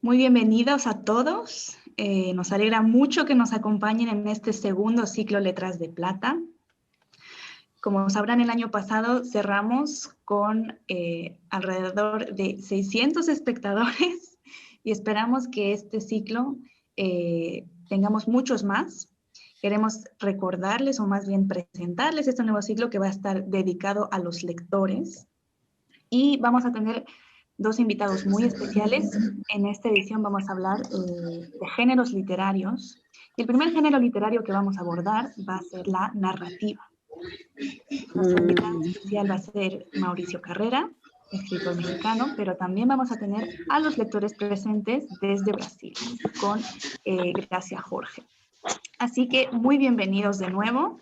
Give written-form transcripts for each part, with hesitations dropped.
Muy bienvenidos a todos. Nos alegra mucho que nos acompañen en este segundo ciclo Letras de Plata. Como sabrán, el año pasado cerramos con alrededor de 600 espectadores y esperamos que este ciclo tengamos muchos más. Queremos recordarles, o más bien presentarles este nuevo ciclo que va a estar dedicado a los lectores. Y vamos a tener dos invitados muy especiales. En esta edición vamos a hablar de géneros literarios. Y el primer género literario que vamos a abordar va a ser la narrativa. Nuestro invitado especial va a ser Mauricio Carrera, escritor mexicano, pero también vamos a tener a los lectores presentes desde Brasil, con Gracia Jorge. Así que muy bienvenidos de nuevo.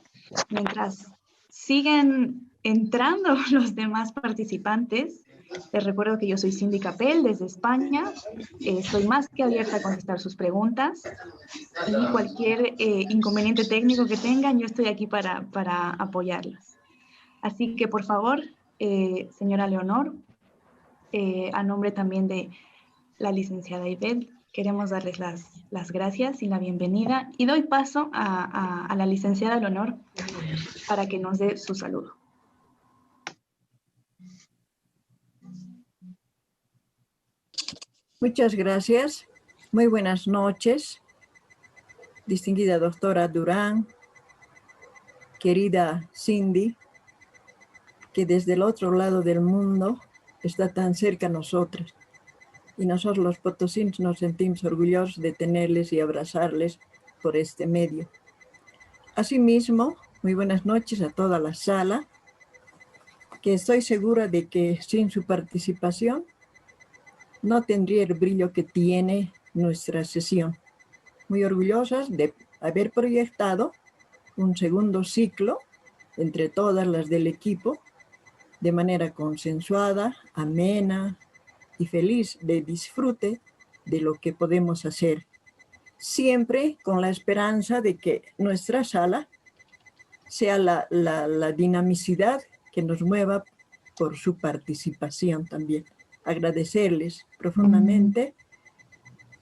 Mientras siguen entrando los demás participantes, les recuerdo que yo soy Cindy Capel desde España. Estoy más que abierta a contestar sus preguntas y cualquier inconveniente técnico que tengan, yo estoy aquí para apoyarlas. Así que, por favor, señora Leonor, a nombre también de la licenciada Ivette, queremos darles las gracias y la bienvenida y doy paso a la licenciada Leonor para que nos dé su saludo. Muchas gracias. Muy buenas noches, distinguida doctora Durán, querida Cindy, que desde el otro lado del mundo está tan cerca a nosotros. Y nosotros los potosinos nos sentimos orgullosos de tenerles y abrazarles por este medio. Asimismo, muy buenas noches a toda la sala, que estoy segura de que sin su participación no tendría el brillo que tiene nuestra sesión. Muy orgullosas de haber proyectado un segundo ciclo entre todas las del equipo, de manera consensuada, amena y feliz de disfrute de lo que podemos hacer, siempre con la esperanza de que nuestra sala sea la dinamicidad que nos mueva por su participación también. Agradecerles profundamente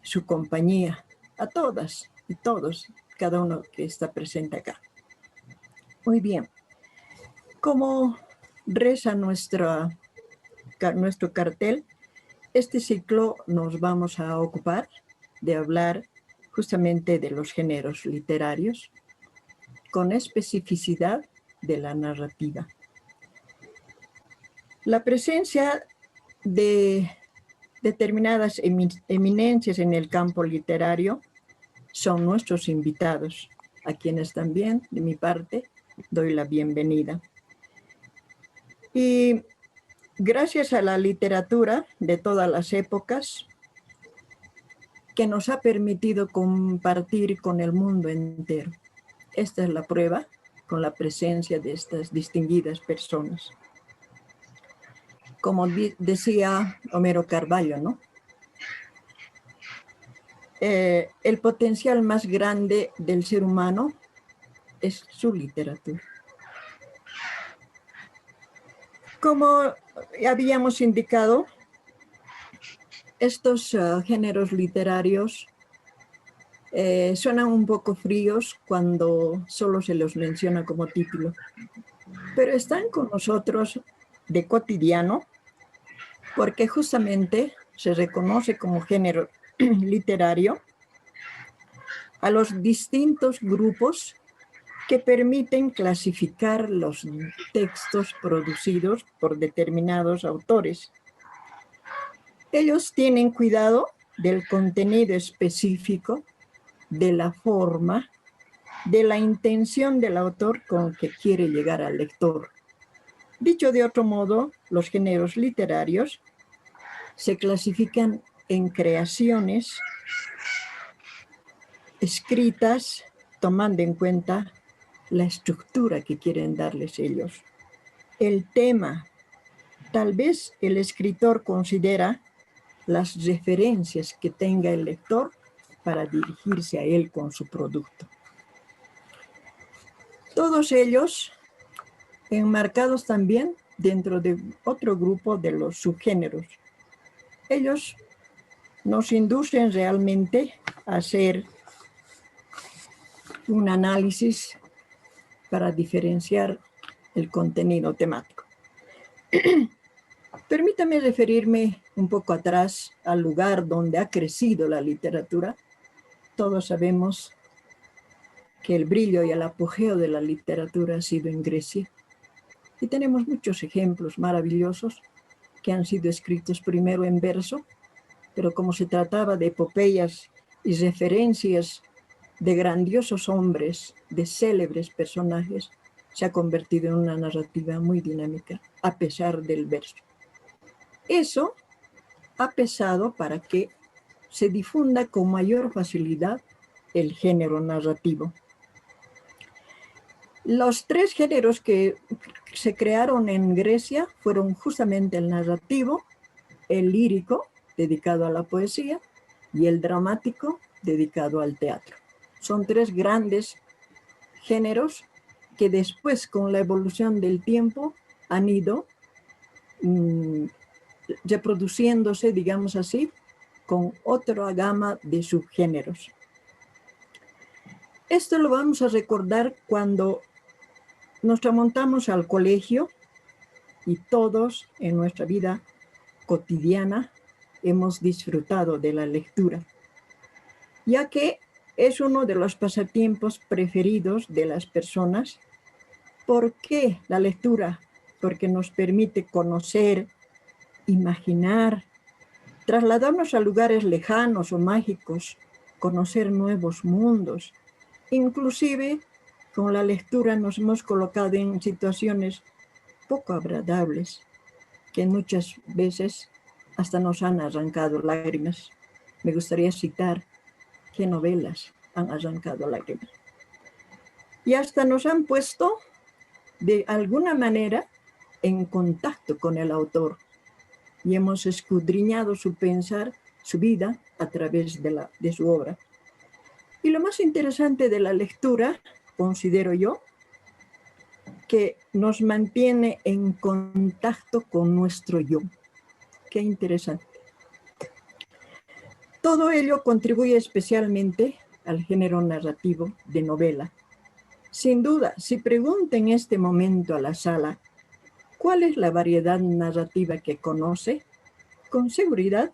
su compañía a todas y todos, cada uno que está presente acá. Muy bien. Como reza nuestro cartel, este ciclo nos vamos a ocupar de hablar justamente de los géneros literarios, con especificidad de la narrativa. La presencia de determinadas eminencias en el campo literario son nuestros invitados, a quienes también, de mi parte, doy la bienvenida. Y gracias a la literatura de todas las épocas, que nos ha permitido compartir con el mundo entero. Esta es la prueba con la presencia de estas distinguidas personas. Como decía Homero Carvalho, ¿no? El potencial más grande del ser humano es su literatura. Como habíamos indicado, estos géneros literarios suenan un poco fríos cuando solo se los menciona como título, pero están con nosotros de cotidiano porque justamente se reconoce como género literario a los distintos grupos que permiten clasificar los textos producidos por determinados autores. Ellos tienen cuidado del contenido específico, de la forma, de la intención del autor con que quiere llegar al lector. Dicho de otro modo, los géneros literarios se clasifican en creaciones escritas tomando en cuenta la estructura que quieren darles ellos. El tema, tal vez el escritor considera las referencias que tenga el lector para dirigirse a él con su producto. Todos ellos enmarcados también dentro de otro grupo de los subgéneros. Ellos nos inducen realmente a hacer un análisis para diferenciar el contenido temático. Permítame referirme un poco atrás al lugar donde ha crecido la literatura. Todos sabemos que el brillo y el apogeo de la literatura ha sido en Grecia. Y tenemos muchos ejemplos maravillosos que han sido escritos primero en verso, pero como se trataba de epopeyas y referencias de grandiosos hombres, de célebres personajes, se ha convertido en una narrativa muy dinámica, a pesar del verso. Eso ha pesado para que se difunda con mayor facilidad el género narrativo. Los tres géneros que se crearon en Grecia fueron justamente el narrativo, el lírico, dedicado a la poesía, y el dramático, dedicado al teatro. Son tres grandes géneros que después, con la evolución del tiempo, han ido reproduciéndose, digamos así, con otra gama de subgéneros. Esto lo vamos a recordar cuando nos remontamos al colegio y todos en nuestra vida cotidiana hemos disfrutado de la lectura, ya que es uno de los pasatiempos preferidos de las personas. ¿Por qué la lectura? Porque nos permite conocer, imaginar, trasladarnos a lugares lejanos o mágicos, conocer nuevos mundos. Inclusive, con la lectura nos hemos colocado en situaciones poco agradables, que muchas veces hasta nos han arrancado lágrimas. Me gustaría citar qué novelas han arrancado lágrimas. Y hasta nos han puesto, de alguna manera, en contacto con el autor. Y hemos escudriñado su pensar, su vida, a través de su obra. Y lo más interesante de la lectura, considero yo, que nos mantiene en contacto con nuestro yo. Qué interesante. Todo ello contribuye especialmente al género narrativo de novela. Sin duda, si pregunto en este momento a la sala, ¿cuál es la variedad narrativa que conoce? Con seguridad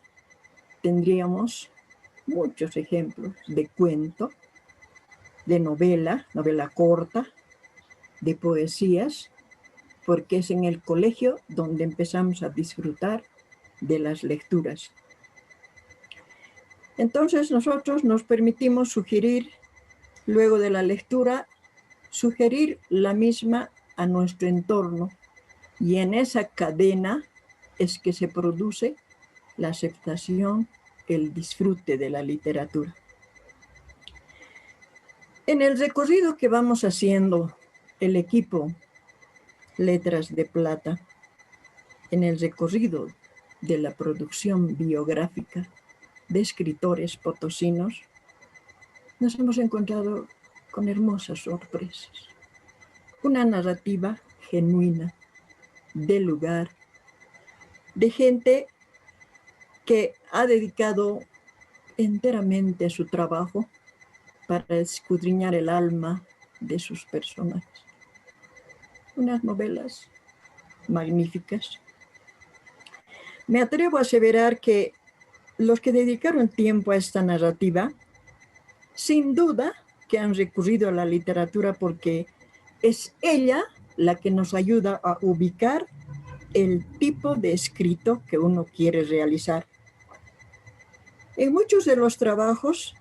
tendríamos muchos ejemplos de cuento, de novela, novela corta, de poesías, porque es en el colegio donde empezamos a disfrutar de las lecturas. Entonces nosotros nos permitimos sugerir, luego de la lectura, sugerir la misma a nuestro entorno, y en esa cadena es que se produce la aceptación, el disfrute de la literatura. En el recorrido que vamos haciendo el equipo Letras de Plata, en el recorrido de la producción biográfica de escritores potosinos, nos hemos encontrado con hermosas sorpresas. Una narrativa genuina, de lugar, de gente que ha dedicado enteramente su trabajo para escudriñar el alma de sus personajes. Unas novelas magníficas. Me atrevo a aseverar que los que dedicaron tiempo a esta narrativa, sin duda que han recurrido a la literatura porque es ella la que nos ayuda a ubicar el tipo de escrito que uno quiere realizar. En muchos de los trabajos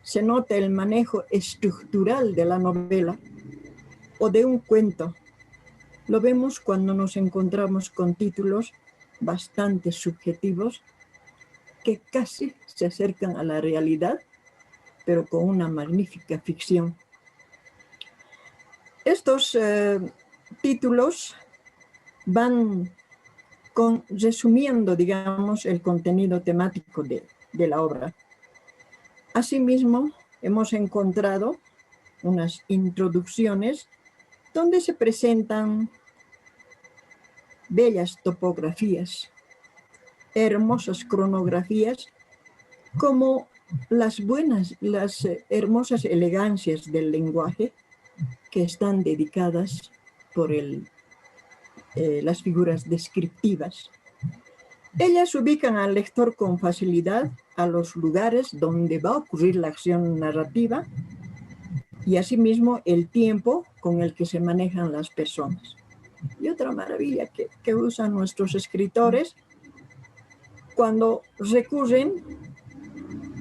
se nota el manejo estructural de la novela o de un cuento. Lo vemos cuando nos encontramos con títulos bastante subjetivos que casi se acercan a la realidad, pero con una magnífica ficción. Estos títulos van resumiendo, digamos, el contenido temático de la obra. Asimismo, hemos encontrado unas introducciones donde se presentan bellas topografías, hermosas cronografías como las hermosas elegancias del lenguaje que están dedicadas por las figuras descriptivas. Ellas ubican al lector con facilidad a los lugares donde va a ocurrir la acción narrativa y asimismo el tiempo con el que se manejan las personas. Y otra maravilla que usan nuestros escritores cuando recurren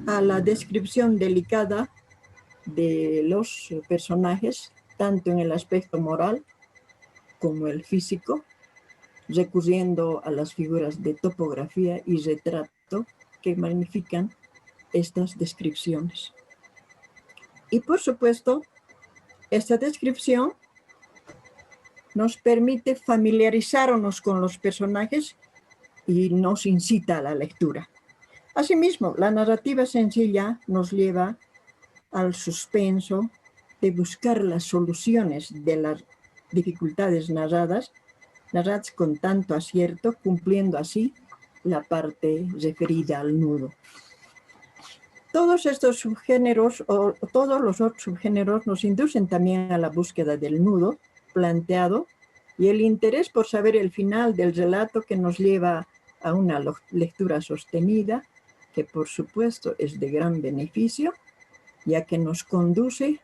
a la descripción delicada de los personajes, tanto en el aspecto moral como el físico, recurriendo a las figuras de topografía y retrato que magnifican estas descripciones. Y por supuesto, esta descripción nos permite familiarizarnos con los personajes y nos incita a la lectura. Asimismo, la narrativa sencilla nos lleva al suspenso de buscar las soluciones de las dificultades narradas con tanto acierto, cumpliendo así la parte referida al nudo. Todos estos subgéneros o todos los otros subgéneros nos inducen también a la búsqueda del nudo planteado y el interés por saber el final del relato que nos lleva a una lectura sostenida, que por supuesto es de gran beneficio, ya que nos conduce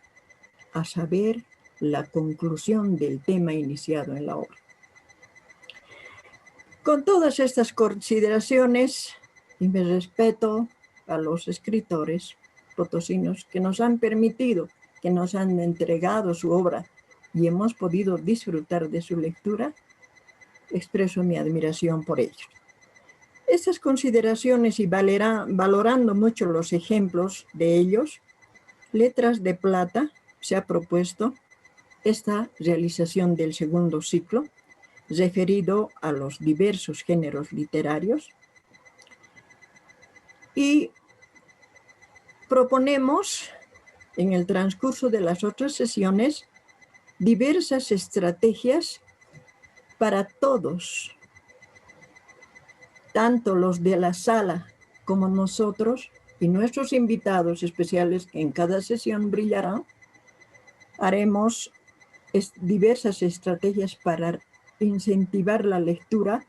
a saber la conclusión del tema iniciado en la obra. Con todas estas consideraciones, y mi respeto a los escritores potosinos que nos han permitido, que nos han entregado su obra y hemos podido disfrutar de su lectura, expreso mi admiración por ellos. Estas consideraciones y valorando mucho los ejemplos de ellos, Letras de Plata se ha propuesto esta realización del segundo ciclo, referido a los diversos géneros literarios, y proponemos en el transcurso de las otras sesiones diversas estrategias para todos, tanto los de la sala como nosotros y nuestros invitados especiales que en cada sesión brillarán. Haremos diversas estrategias para incentivar la lectura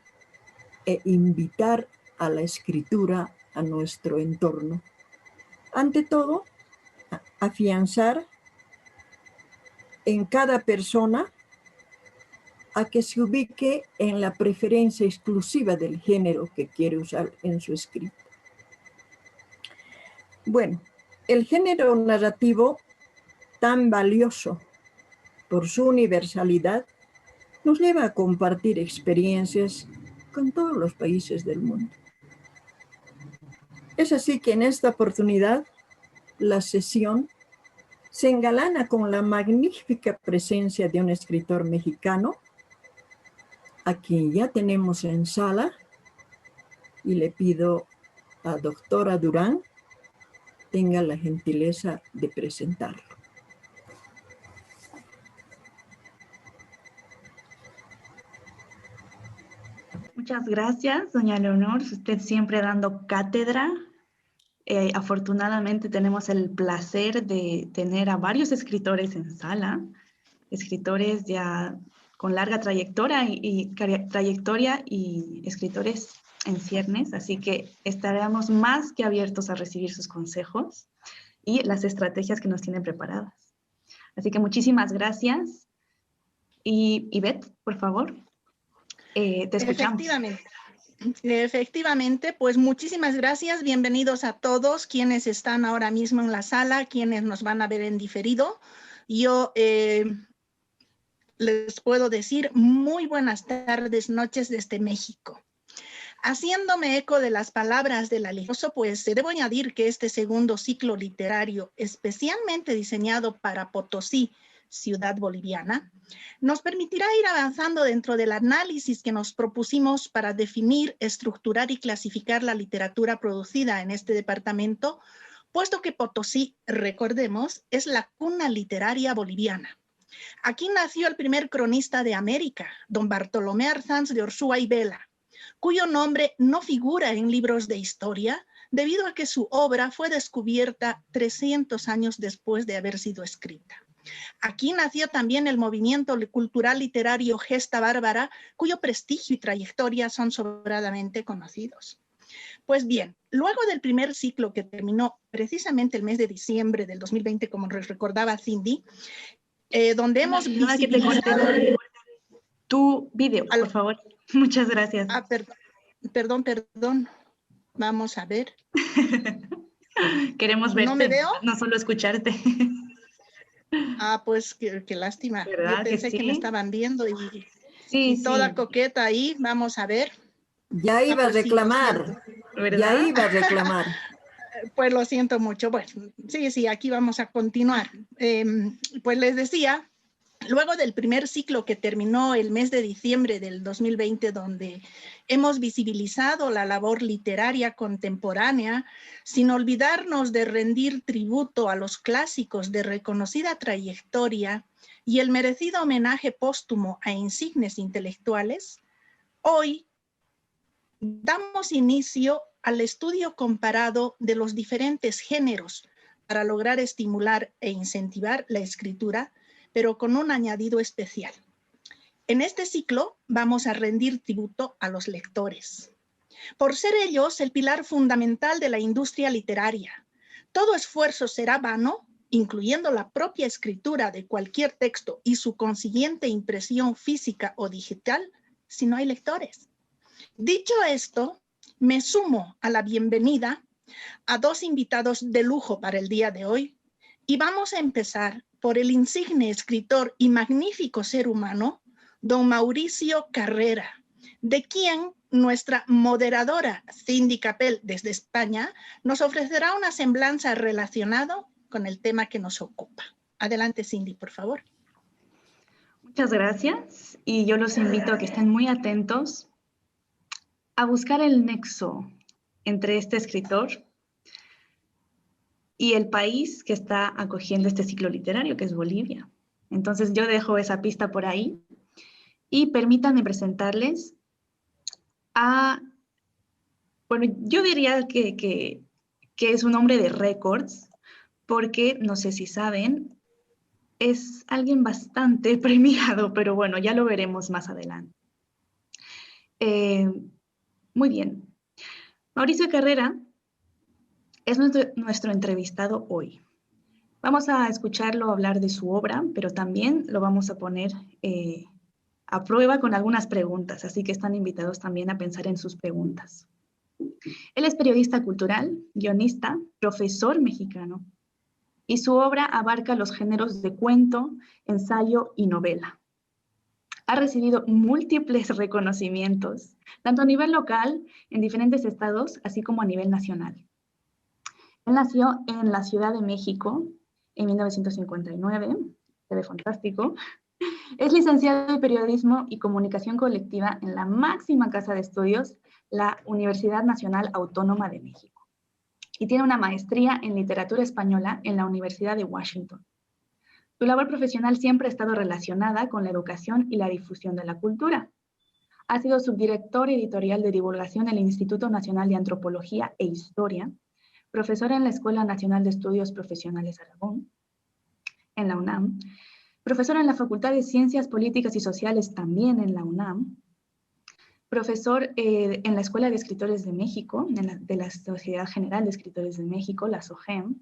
e invitar a la escritura a nuestro entorno. Ante todo, afianzar en cada persona a que se ubique en la preferencia exclusiva del género que quiere usar en su escrito. Bueno, el género narrativo, tan valioso por su universalidad, nos lleva a compartir experiencias con todos los países del mundo. Es así que en esta oportunidad la sesión se engalana con la magnífica presencia de un escritor mexicano a quien ya tenemos en sala y le pido a doctora Durán tenga la gentileza de presentarlo. Muchas gracias, doña Leonor. Usted siempre dando cátedra. Afortunadamente tenemos el placer de tener a varios escritores en sala, escritores ya con larga trayectoria y escritores en ciernes, así que estaremos más que abiertos a recibir sus consejos y las estrategias que nos tienen preparadas. Así que muchísimas gracias. Y Ivette, por favor, te escuchamos. Efectivamente, pues muchísimas gracias. Bienvenidos a todos quienes están ahora mismo en la sala, quienes nos van a ver en diferido. Yo les puedo decir muy buenas tardes, noches desde México. Haciéndome eco de las palabras del Alejoso, pues debo añadir que este segundo ciclo literario, especialmente diseñado para Potosí, ciudad boliviana, nos permitirá ir avanzando dentro del análisis que nos propusimos para definir, estructurar y clasificar la literatura producida en este departamento, puesto que Potosí, recordemos, es la cuna literaria boliviana. Aquí nació el primer cronista de América, don Bartolomé Arzáns de Ursúa y Vela, cuyo nombre no figura en libros de historia, debido a que su obra fue descubierta 300 años después de haber sido escrita. Aquí nació también el movimiento cultural literario Gesta Bárbara, cuyo prestigio y trayectoria son sobradamente conocidos. Pues bien, luego del primer ciclo que terminó precisamente el mes de diciembre del 2020, como recordaba Cindy, donde hemos visibilizado... Tu video, por favor. Muchas gracias. Perdón. Vamos a ver. Queremos verte. ¿No me veo? No solo escucharte. Pues qué lástima. ¿Verdad Yo pensé que me estaban viendo y toda coqueta ahí. Vamos a ver. Ya iba a reclamar. Ya iba a reclamar. Pues lo siento mucho. Bueno, sí, aquí vamos a continuar. Pues les decía, luego del primer ciclo que terminó el mes de diciembre del 2020, donde hemos visibilizado la labor literaria contemporánea, sin olvidarnos de rendir tributo a los clásicos de reconocida trayectoria y el merecido homenaje póstumo a insignes intelectuales, hoy damos inicio al estudio comparado de los diferentes géneros para lograr estimular e incentivar la escritura, pero con un añadido especial. En este ciclo vamos a rendir tributo a los lectores, por ser ellos el pilar fundamental de la industria literaria. Todo esfuerzo será vano, incluyendo la propia escritura de cualquier texto y su consiguiente impresión física o digital, si no hay lectores. Dicho esto, me sumo a la bienvenida a dos invitados de lujo para el día de hoy y vamos a empezar por el insigne escritor y magnífico ser humano, don Mauricio Carrera, de quien nuestra moderadora Cindy Capel desde España nos ofrecerá una semblanza relacionada con el tema que nos ocupa. Adelante, Cindy, por favor. Muchas gracias y yo los invito a que estén muy atentos a buscar el nexo entre este escritor y el país que está acogiendo este ciclo literario, que es Bolivia. Entonces yo dejo esa pista por ahí y permítanme presentarles a, bueno, yo diría que es un hombre de récords, porque no sé si saben, es alguien bastante premiado, pero bueno, ya lo veremos más adelante. Muy bien. Mauricio Carrera es nuestro entrevistado hoy. Vamos a escucharlo hablar de su obra, pero también lo vamos a poner a prueba con algunas preguntas, así que están invitados también a pensar en sus preguntas. Él es periodista cultural, guionista, profesor mexicano, y su obra abarca los géneros de cuento, ensayo y novela. Ha recibido múltiples reconocimientos, tanto a nivel local, en diferentes estados, así como a nivel nacional. Él nació en la Ciudad de México en 1959, se ve fantástico. Es licenciado en Periodismo y Comunicación Colectiva en la máxima casa de estudios, la Universidad Nacional Autónoma de México. Y tiene una maestría en Literatura Española en la Universidad de Washington. Su labor profesional siempre ha estado relacionada con la educación y la difusión de la cultura. Ha sido subdirector editorial de divulgación en el Instituto Nacional de Antropología e Historia, profesor en la Escuela Nacional de Estudios Profesionales Aragón, en la UNAM, profesor en la Facultad de Ciencias Políticas y Sociales también en la UNAM, profesor en la Escuela de Escritores de México, de la Sociedad General de Escritores de México, la SOGEM,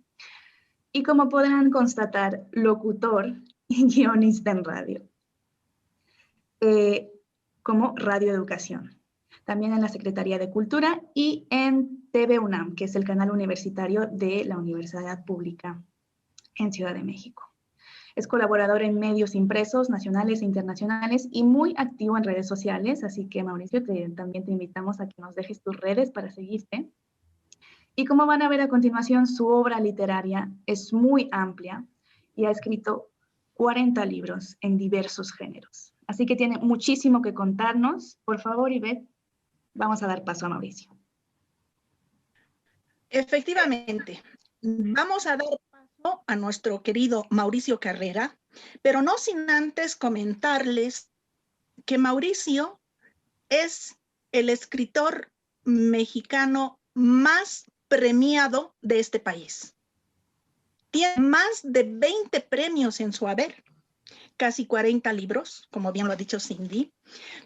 y como podrán constatar, locutor y guionista en radio, como Radio Educación. También en la Secretaría de Cultura y en TV UNAM, que es el canal universitario de la Universidad Pública en Ciudad de México. Es colaborador en medios impresos, nacionales e internacionales y muy activo en redes sociales, así que Mauricio, también te invitamos a que nos dejes tus redes para seguirte. Y como van a ver a continuación, su obra literaria es muy amplia y ha escrito 40 libros en diversos géneros. Así que tiene muchísimo que contarnos. Por favor, Ivette, vamos a dar paso a Mauricio. Efectivamente, vamos a dar paso a nuestro querido Mauricio Carrera, pero no sin antes comentarles que Mauricio es el escritor mexicano más premiado de este país. Tiene más de 20 premios en su haber, casi 40 libros, como bien lo ha dicho Cindy,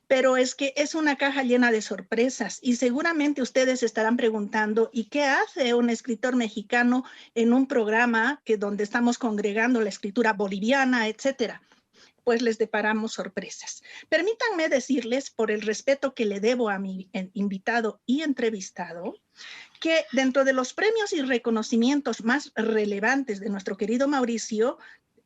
pero es que es una caja llena de sorpresas y seguramente ustedes estarán preguntando, ¿y qué hace un escritor mexicano en un programa donde estamos congregando la escritura boliviana, etcétera? Pues les deparamos sorpresas. Permítanme decirles, por el respeto que le debo a mi invitado y entrevistado, que dentro de los premios y reconocimientos más relevantes de nuestro querido Mauricio,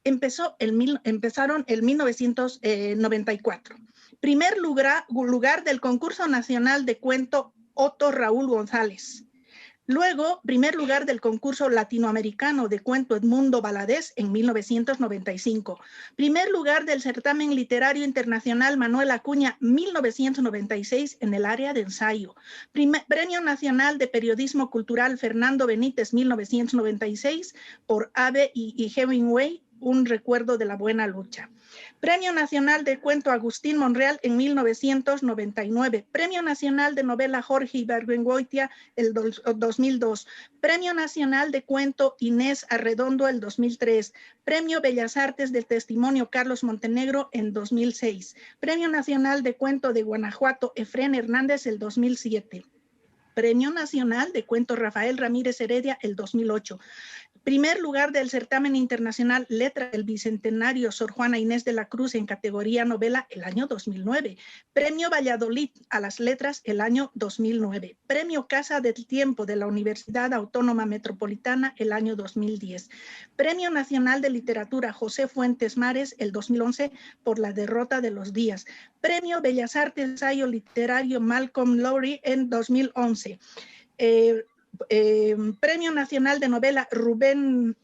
empezaron en 1994. Primer lugar del concurso nacional de cuento Otto Raúl González. Luego, primer lugar del concurso latinoamericano de cuento Edmundo Valadez en 1995. Primer lugar del certamen literario internacional Manuel Acuña 1996 en el área de ensayo. Premio Nacional de Periodismo Cultural Fernando Benítez 1996 por Abe y Hemingway, un recuerdo de la buena lucha. Premio Nacional de Cuento Agustín Monreal en 1999. Premio Nacional de Novela Jorge Ibargüengoitia el 2002. Premio Nacional de Cuento Inés Arredondo el 2003. Premio Bellas Artes del Testimonio Carlos Montenegro en 2006. Premio Nacional de Cuento de Guanajuato Efrén Hernández el 2007. Premio Nacional de Cuento Rafael Ramírez Heredia el 2008. Primer lugar del certamen internacional Letra del Bicentenario Sor Juana Inés de la Cruz en categoría novela el año 2009. Premio Valladolid a las letras el año 2009. Premio Casa del Tiempo de la Universidad Autónoma Metropolitana el año 2010. Premio Nacional de Literatura José Fuentes Mares el 2011 por La Derrota de los Días. Premio Bellas Artes Ensayo Literario Malcolm Lowry en 2011. Premio Nacional de Novela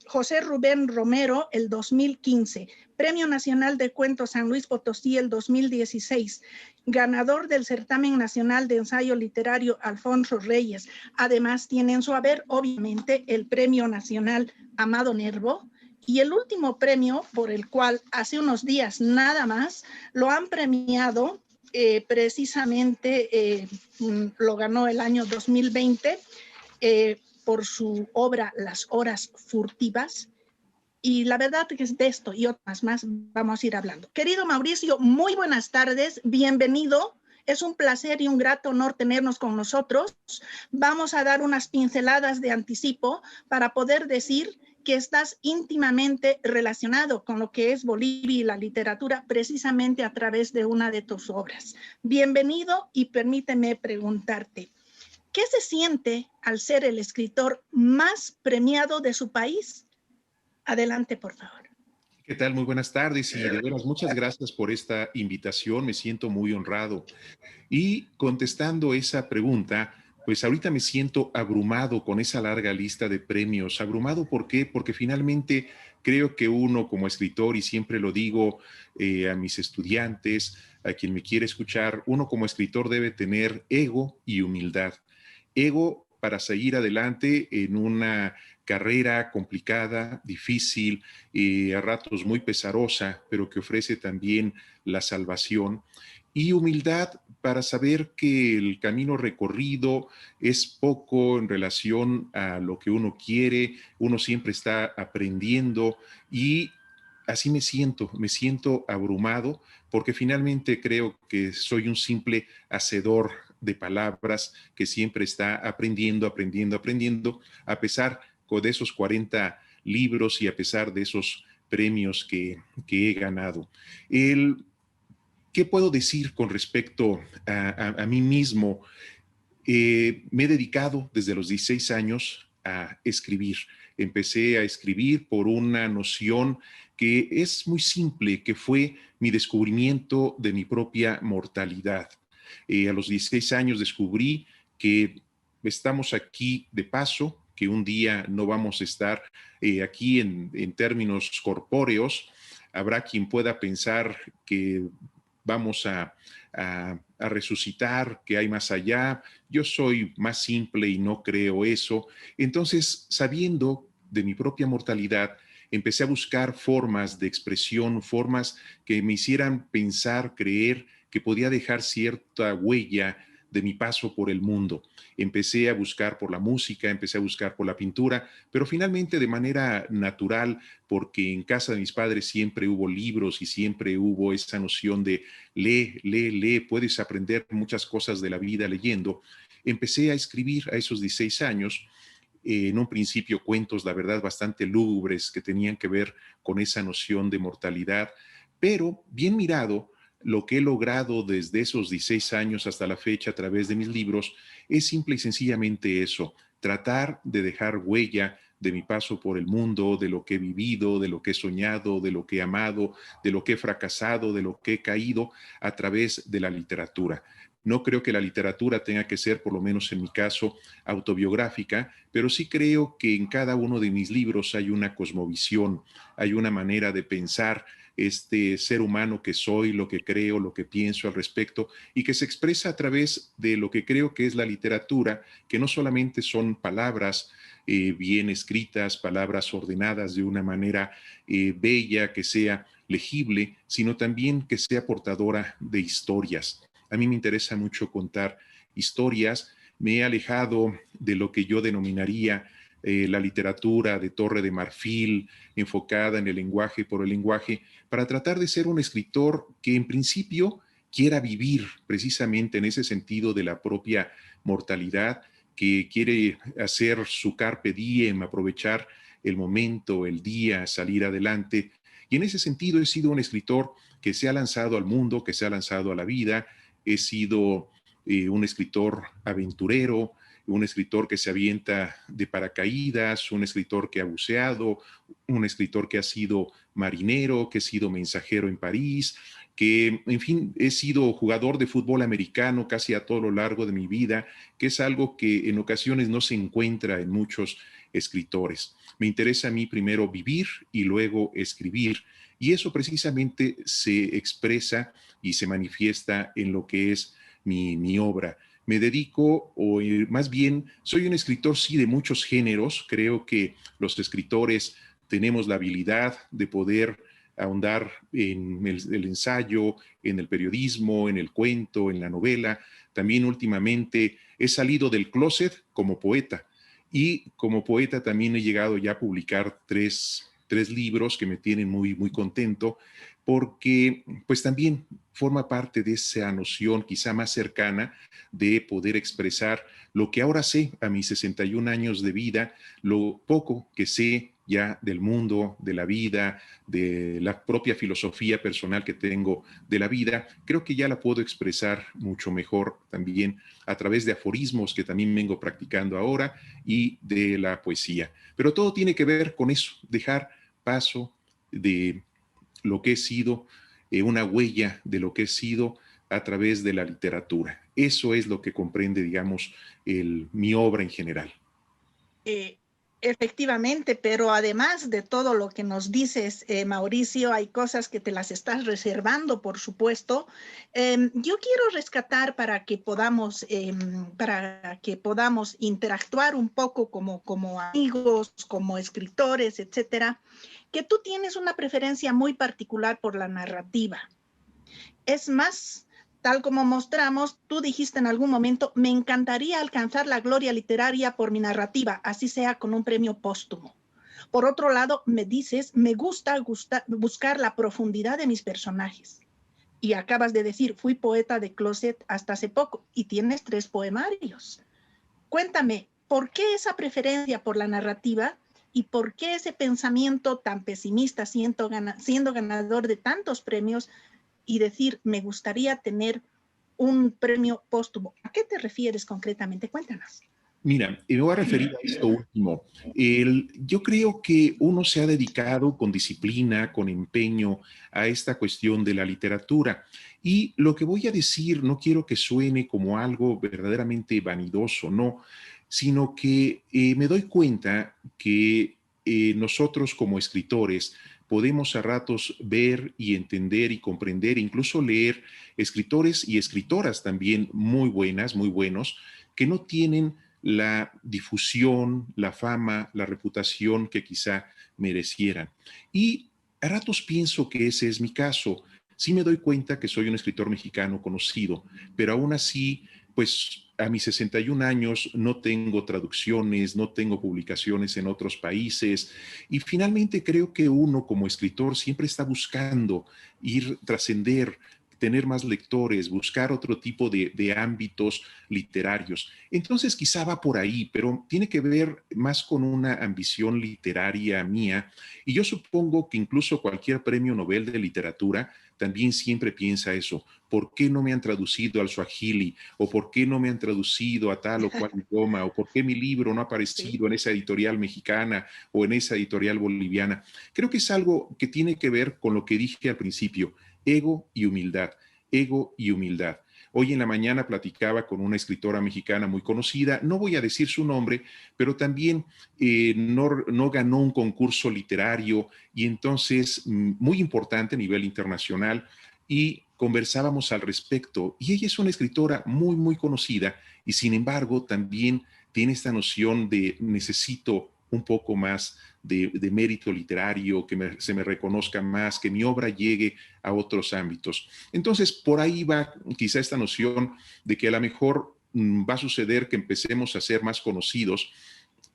José Rubén Romero el 2015, Premio Nacional de Cuento San Luis Potosí el 2016, ganador del Certamen Nacional de Ensayo Literario Alfonso Reyes. Además tiene en su haber obviamente el Premio Nacional Amado Nervo y el último premio por el cual hace unos días nada más lo han premiado precisamente lo ganó el año 2020 por su obra Las Horas Furtivas, y la verdad que es de esto y otras más vamos a ir hablando. Querido Mauricio, muy buenas tardes, bienvenido. Es un placer y un grato honor tenernos con nosotros. Vamos a dar unas pinceladas de anticipo para poder decir que estás íntimamente relacionado con lo que es Bolivia y la literatura precisamente a través de una de tus obras. Bienvenido y permíteme preguntarte, ¿qué se siente al ser el escritor más premiado de su país? Adelante, por favor. ¿Qué tal? Muy buenas tardes y de veras muchas gracias por esta invitación. Me siento muy honrado. Y contestando esa pregunta, pues ahorita me siento abrumado con esa larga lista de premios. ¿Abrumado por qué? Porque finalmente creo que uno como escritor, y siempre lo digo a mis estudiantes, a quien me quiere escuchar, uno como escritor debe tener ego y humildad. Ego para seguir adelante en una carrera complicada, difícil, a ratos muy pesarosa, pero que ofrece también la salvación. Y humildad para saber que el camino recorrido es poco en relación a lo que uno quiere, uno siempre está aprendiendo y así me siento abrumado porque finalmente creo que soy un simple hacedor de palabras que siempre está aprendiendo, a pesar de esos 40 libros y a pesar de esos premios que he ganado. ¿Qué puedo decir con respecto a mí mismo? Me he dedicado desde los 16 años a escribir. Empecé a escribir por una noción que es muy simple, que fue mi descubrimiento de mi propia mortalidad. A los 16 años descubrí que estamos aquí de paso, que un día no vamos a estar aquí en términos corpóreos. Habrá quien pueda pensar que vamos a resucitar, que hay más allá. Yo soy más simple y no creo eso. Entonces, sabiendo de mi propia mortalidad, empecé a buscar formas de expresión, formas que me hicieran pensar, creer que podía dejar cierta huella de mi paso por el mundo. Empecé a buscar por la música, empecé a buscar por la pintura, pero finalmente de manera natural, porque en casa de mis padres siempre hubo libros y siempre hubo esa noción de lee, lee, lee, puedes aprender muchas cosas de la vida leyendo. Empecé a escribir a esos 16 años, en un principio cuentos, la verdad, bastante lúgubres que tenían que ver con esa noción de mortalidad, pero bien mirado, lo que he logrado desde esos 16 años hasta la fecha a través de mis libros es simple y sencillamente eso, tratar de dejar huella de mi paso por el mundo, de lo que he vivido, de lo que he soñado, de lo que he amado, de lo que he fracasado, de lo que he caído a través de la literatura. No creo que la literatura tenga que ser, por lo menos en mi caso, autobiográfica, pero sí creo que en cada uno de mis libros hay una cosmovisión, hay una manera de pensar este ser humano que soy, lo que creo, lo que pienso al respecto, y que se expresa a través de lo que creo que es la literatura, que no solamente son palabras bien escritas, palabras ordenadas de una manera bella, que sea legible, sino también que sea portadora de historias. A mí me interesa mucho contar historias. Me he alejado de lo que yo denominaría la literatura de Torre de Marfil, enfocada en el lenguaje por el lenguaje, para tratar de ser un escritor que en principio quiera vivir precisamente en ese sentido de la propia mortalidad, que quiere hacer su carpe diem, aprovechar el momento, el día, salir adelante. Y en ese sentido he sido un escritor que se ha lanzado al mundo, que se ha lanzado a la vida. He sido un escritor aventurero, un escritor que se avienta de paracaídas, un escritor que ha buceado, un escritor que ha sido marinero, que ha sido mensajero en París, que, en fin, he sido jugador de fútbol americano casi a todo lo largo de mi vida, que es algo que en ocasiones no se encuentra en muchos escritores. Me interesa a mí primero vivir y luego escribir, y eso precisamente se expresa y se manifiesta en lo que es mi obra. Me dedico, o más bien, soy un escritor, sí, de muchos géneros. Creo que los escritores tenemos la habilidad de poder ahondar en el ensayo, en el periodismo, en el cuento, en la novela. También últimamente he salido del closet como poeta, y como poeta también he llegado ya a publicar tres libros que me tienen muy, muy contento, porque pues también forma parte de esa noción quizá más cercana de poder expresar lo que ahora sé a mis 61 años de vida, lo poco que sé ya del mundo, de la vida, de la propia filosofía personal que tengo de la vida. Creo que ya la puedo expresar mucho mejor también a través de aforismos que también vengo practicando ahora, y de la poesía. Pero todo tiene que ver con eso, dejar paso de lo que he sido, una huella de lo que he sido a través de la literatura. Eso es lo que comprende, digamos, mi obra en general. Efectivamente, pero además de todo lo que nos dices, Mauricio, hay cosas que te las estás reservando, por supuesto. Yo quiero rescatar para que podamos interactuar un poco como amigos, como escritores, etcétera, que tú tienes una preferencia muy particular por la narrativa. Es más, tal como mostramos, tú dijiste en algún momento, me encantaría alcanzar la gloria literaria por mi narrativa, así sea con un premio póstumo. Por otro lado, me dices, me gusta buscar la profundidad de mis personajes. Y acabas de decir, fui poeta de closet hasta hace poco, y tienes 3 poemarios. Cuéntame, ¿por qué esa preferencia por la narrativa y por qué ese pensamiento tan pesimista, siendo ganador de tantos premios, y decir, me gustaría tener un premio póstumo? ¿A qué te refieres concretamente? Cuéntanos. Mira, me voy a referir a esto último. Yo creo que uno se ha dedicado con disciplina, con empeño a esta cuestión de la literatura. Y lo que voy a decir no quiero que suene como algo verdaderamente vanidoso, no, sino que me doy cuenta que nosotros como escritores podemos a ratos ver y entender y comprender, incluso leer escritores y escritoras también muy buenas, muy buenos, que no tienen la difusión, la fama, la reputación que quizá merecieran. Y a ratos pienso que ese es mi caso. Sí me doy cuenta que soy un escritor mexicano conocido, pero aún así pues a mis 61 años no tengo traducciones, no tengo publicaciones en otros países y finalmente creo que uno como escritor siempre está buscando trascender, tener más lectores, buscar otro tipo de ámbitos literarios. Entonces quizá va por ahí, pero tiene que ver más con una ambición literaria mía y yo supongo que incluso cualquier premio Nobel de literatura también siempre piensa eso. ¿Por qué no me han traducido al Swahili? ¿O por qué no me han traducido a tal o cual idioma? ¿O por qué mi libro no ha aparecido en esa editorial mexicana o en esa editorial boliviana? Creo que es algo que tiene que ver con lo que dije al principio, ego y humildad, ego y humildad. Hoy en la mañana platicaba con una escritora mexicana muy conocida, no voy a decir su nombre, pero también no ganó un concurso literario y entonces muy importante a nivel internacional y conversábamos al respecto. Y ella es una escritora muy, muy conocida y sin embargo también tiene esta noción de necesito un poco más de mérito literario, que se me reconozca más, que mi obra llegue a otros ámbitos. Entonces, por ahí va quizá esta noción de que a lo mejor va a suceder que empecemos a ser más conocidos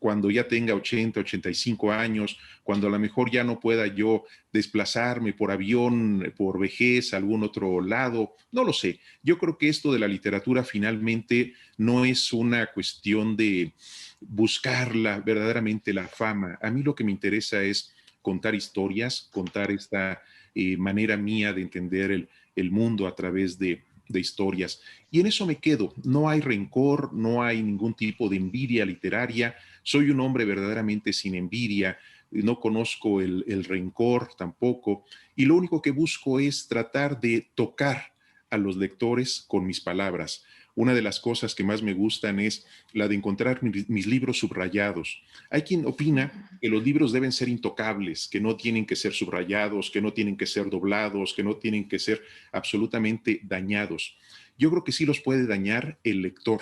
cuando ya tenga 80, 85 años, cuando a lo mejor ya no pueda yo desplazarme por avión, por vejez, a algún otro lado, no lo sé. Yo creo que esto de la literatura finalmente no es una cuestión de buscar verdaderamente la fama. A mí lo que me interesa es contar historias, contar esta manera mía de entender el mundo a través de historias. Y en eso me quedo. No hay rencor, no hay ningún tipo de envidia literaria. Soy un hombre verdaderamente sin envidia. No conozco el rencor tampoco. Y lo único que busco es tratar de tocar a los lectores con mis palabras. Una de las cosas que más me gustan es la de encontrar mis libros subrayados. Hay quien opina que los libros deben ser intocables, que no tienen que ser subrayados, que no tienen que ser doblados, que no tienen que ser absolutamente dañados. Yo creo que sí los puede dañar el lector,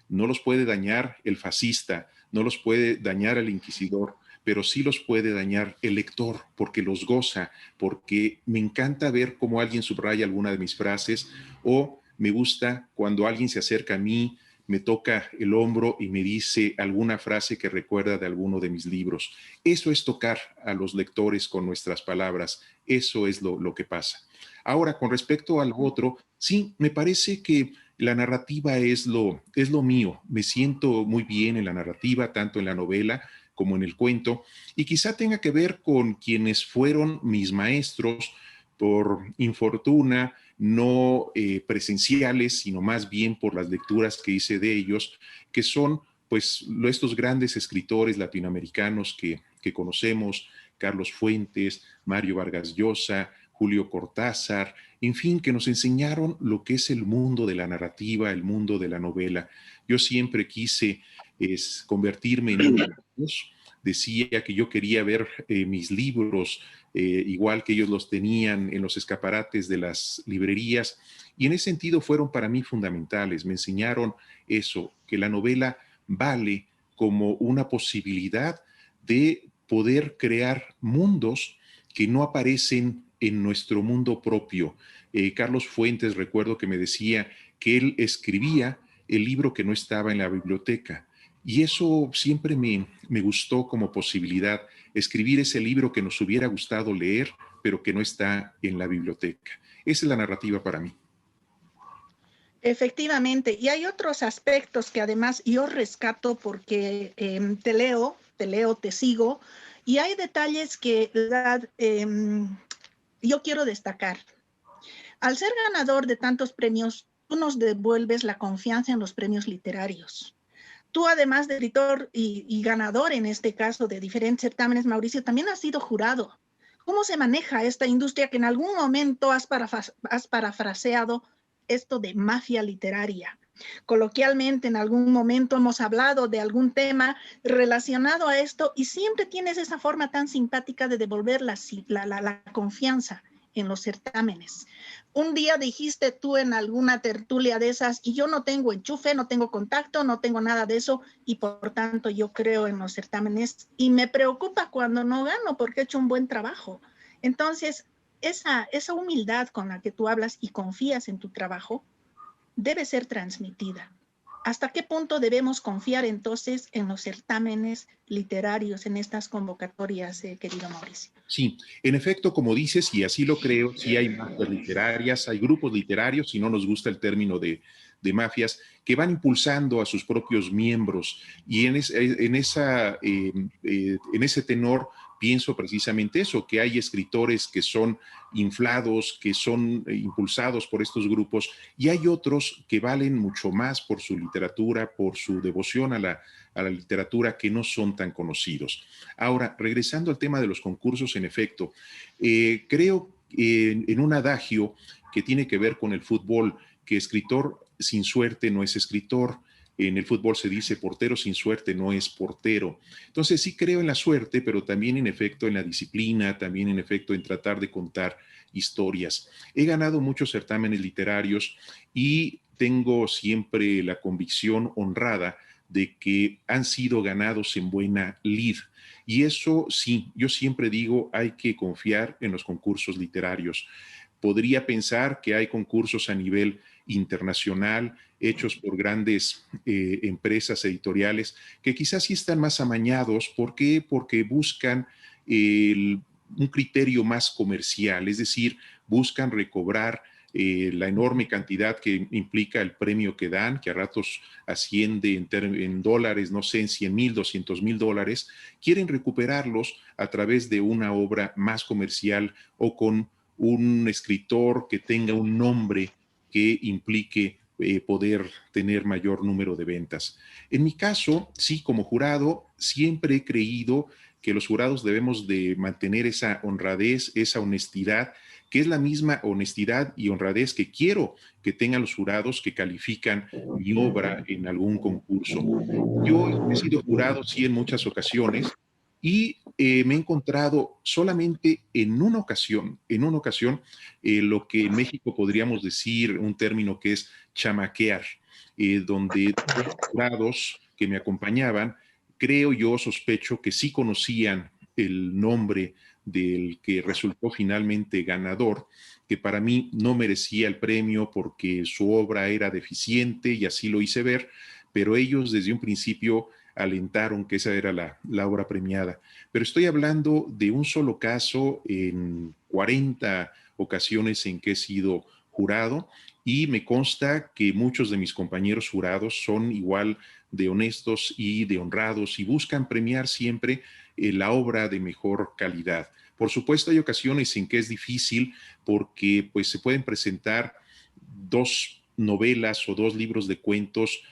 no los puede dañar el fascista, no los puede dañar el inquisidor, pero sí los puede dañar el lector porque los goza, porque me encanta ver cómo alguien subraya alguna de mis frases o me gusta cuando alguien se acerca a mí, me toca el hombro y me dice alguna frase que recuerda de alguno de mis libros. Eso es tocar a los lectores con nuestras palabras. Eso es lo que pasa. Ahora, con respecto al otro, sí, me parece que la narrativa es lo mío. Me siento muy bien en la narrativa, tanto en la novela como en el cuento, y quizá tenga que ver con quienes fueron mis maestros por infortuna, no presenciales, sino más bien por las lecturas que hice de ellos, que son pues estos grandes escritores latinoamericanos que conocemos, Carlos Fuentes, Mario Vargas Llosa, Julio Cortázar, en fin, que nos enseñaron lo que es el mundo de la narrativa, el mundo de la novela. Yo siempre quise convertirme en uno de ellos. Decía que yo quería ver mis libros igual que ellos los tenían en los escaparates de las librerías, y en ese sentido fueron para mí fundamentales. Me enseñaron eso, que la novela vale como una posibilidad de poder crear mundos que no aparecen en nuestro mundo propio. Carlos Fuentes, recuerdo que me decía que él escribía el libro que no estaba en la biblioteca. Y eso siempre me gustó como posibilidad, escribir ese libro que nos hubiera gustado leer, pero que no está en la biblioteca. Esa es la narrativa para mí. Efectivamente, y hay otros aspectos que además yo rescato porque te leo, te sigo, y hay detalles que yo quiero destacar. Al ser ganador de tantos premios, tú nos devuelves la confianza en los premios literarios. Tú, además de editor y ganador en este caso de diferentes certámenes, Mauricio, también has sido jurado. ¿Cómo se maneja esta industria que en algún momento has parafraseado esto de mafia literaria? Coloquialmente, en algún momento hemos hablado de algún tema relacionado a esto y siempre tienes esa forma tan simpática de devolver la confianza en los certámenes. Un día dijiste tú en alguna tertulia de esas, y yo no tengo enchufe, no tengo contacto, no tengo nada de eso, y por tanto yo creo en los certámenes, y me preocupa cuando no gano porque he hecho un buen trabajo. Entonces, esa humildad con la que tú hablas y confías en tu trabajo debe ser transmitida. ¿Hasta qué punto debemos confiar entonces en los certámenes literarios, en estas convocatorias, querido Mauricio? Sí, en efecto, como dices, y así lo creo, sí hay mafias literarias, hay grupos literarios, si no nos gusta el término de mafias, que van impulsando a sus propios miembros. Y en ese tenor pienso precisamente eso, que hay escritores que son inflados, que son impulsados por estos grupos, y hay otros que valen mucho más por su literatura, por su devoción a la literatura, que no son tan conocidos. Ahora, regresando al tema de los concursos, en efecto, creo en un adagio que tiene que ver con el fútbol, que escritor sin suerte no es escritor. En el fútbol se dice portero sin suerte no es portero. Entonces sí creo en la suerte, pero también en efecto en la disciplina, también en efecto en tratar de contar historias. He ganado muchos certámenes literarios y tengo siempre la convicción honrada de que han sido ganados en buena lid. Y eso sí, yo siempre digo, hay que confiar en los concursos literarios. Podría pensar que hay concursos a nivel internacional hechos por grandes empresas editoriales que quizás sí están más amañados. ¿Por qué? Porque buscan un criterio más comercial, es decir, buscan recobrar la enorme cantidad que implica el premio que dan, que a ratos asciende en dólares, no sé, en 100,000, 200,000 dólares, quieren recuperarlos a través de una obra más comercial o con un escritor que tenga un nombre que implique poder tener mayor número de ventas. En mi caso, sí, como jurado, siempre he creído que los jurados debemos de mantener esa honradez, esa honestidad, que es la misma honestidad y honradez que quiero que tengan los jurados que califican mi obra en algún concurso. Yo he sido jurado, sí, en muchas ocasiones, y me he encontrado solamente en una ocasión, lo que en México podríamos decir un término que es chamaquear, donde los jurados que me acompañaban, creo yo, sospecho que sí conocían el nombre del que resultó finalmente ganador, que para mí no merecía el premio porque su obra era deficiente y así lo hice ver, pero ellos desde un principio alentaron que esa era la obra premiada. Pero estoy hablando de un solo caso en 40 ocasiones en que he sido jurado y me consta que muchos de mis compañeros jurados son igual de honestos y de honrados y buscan premiar siempre la obra de mejor calidad. Por supuesto, hay ocasiones en que es difícil porque pues, se pueden presentar 2 novelas o 2 libros de cuentos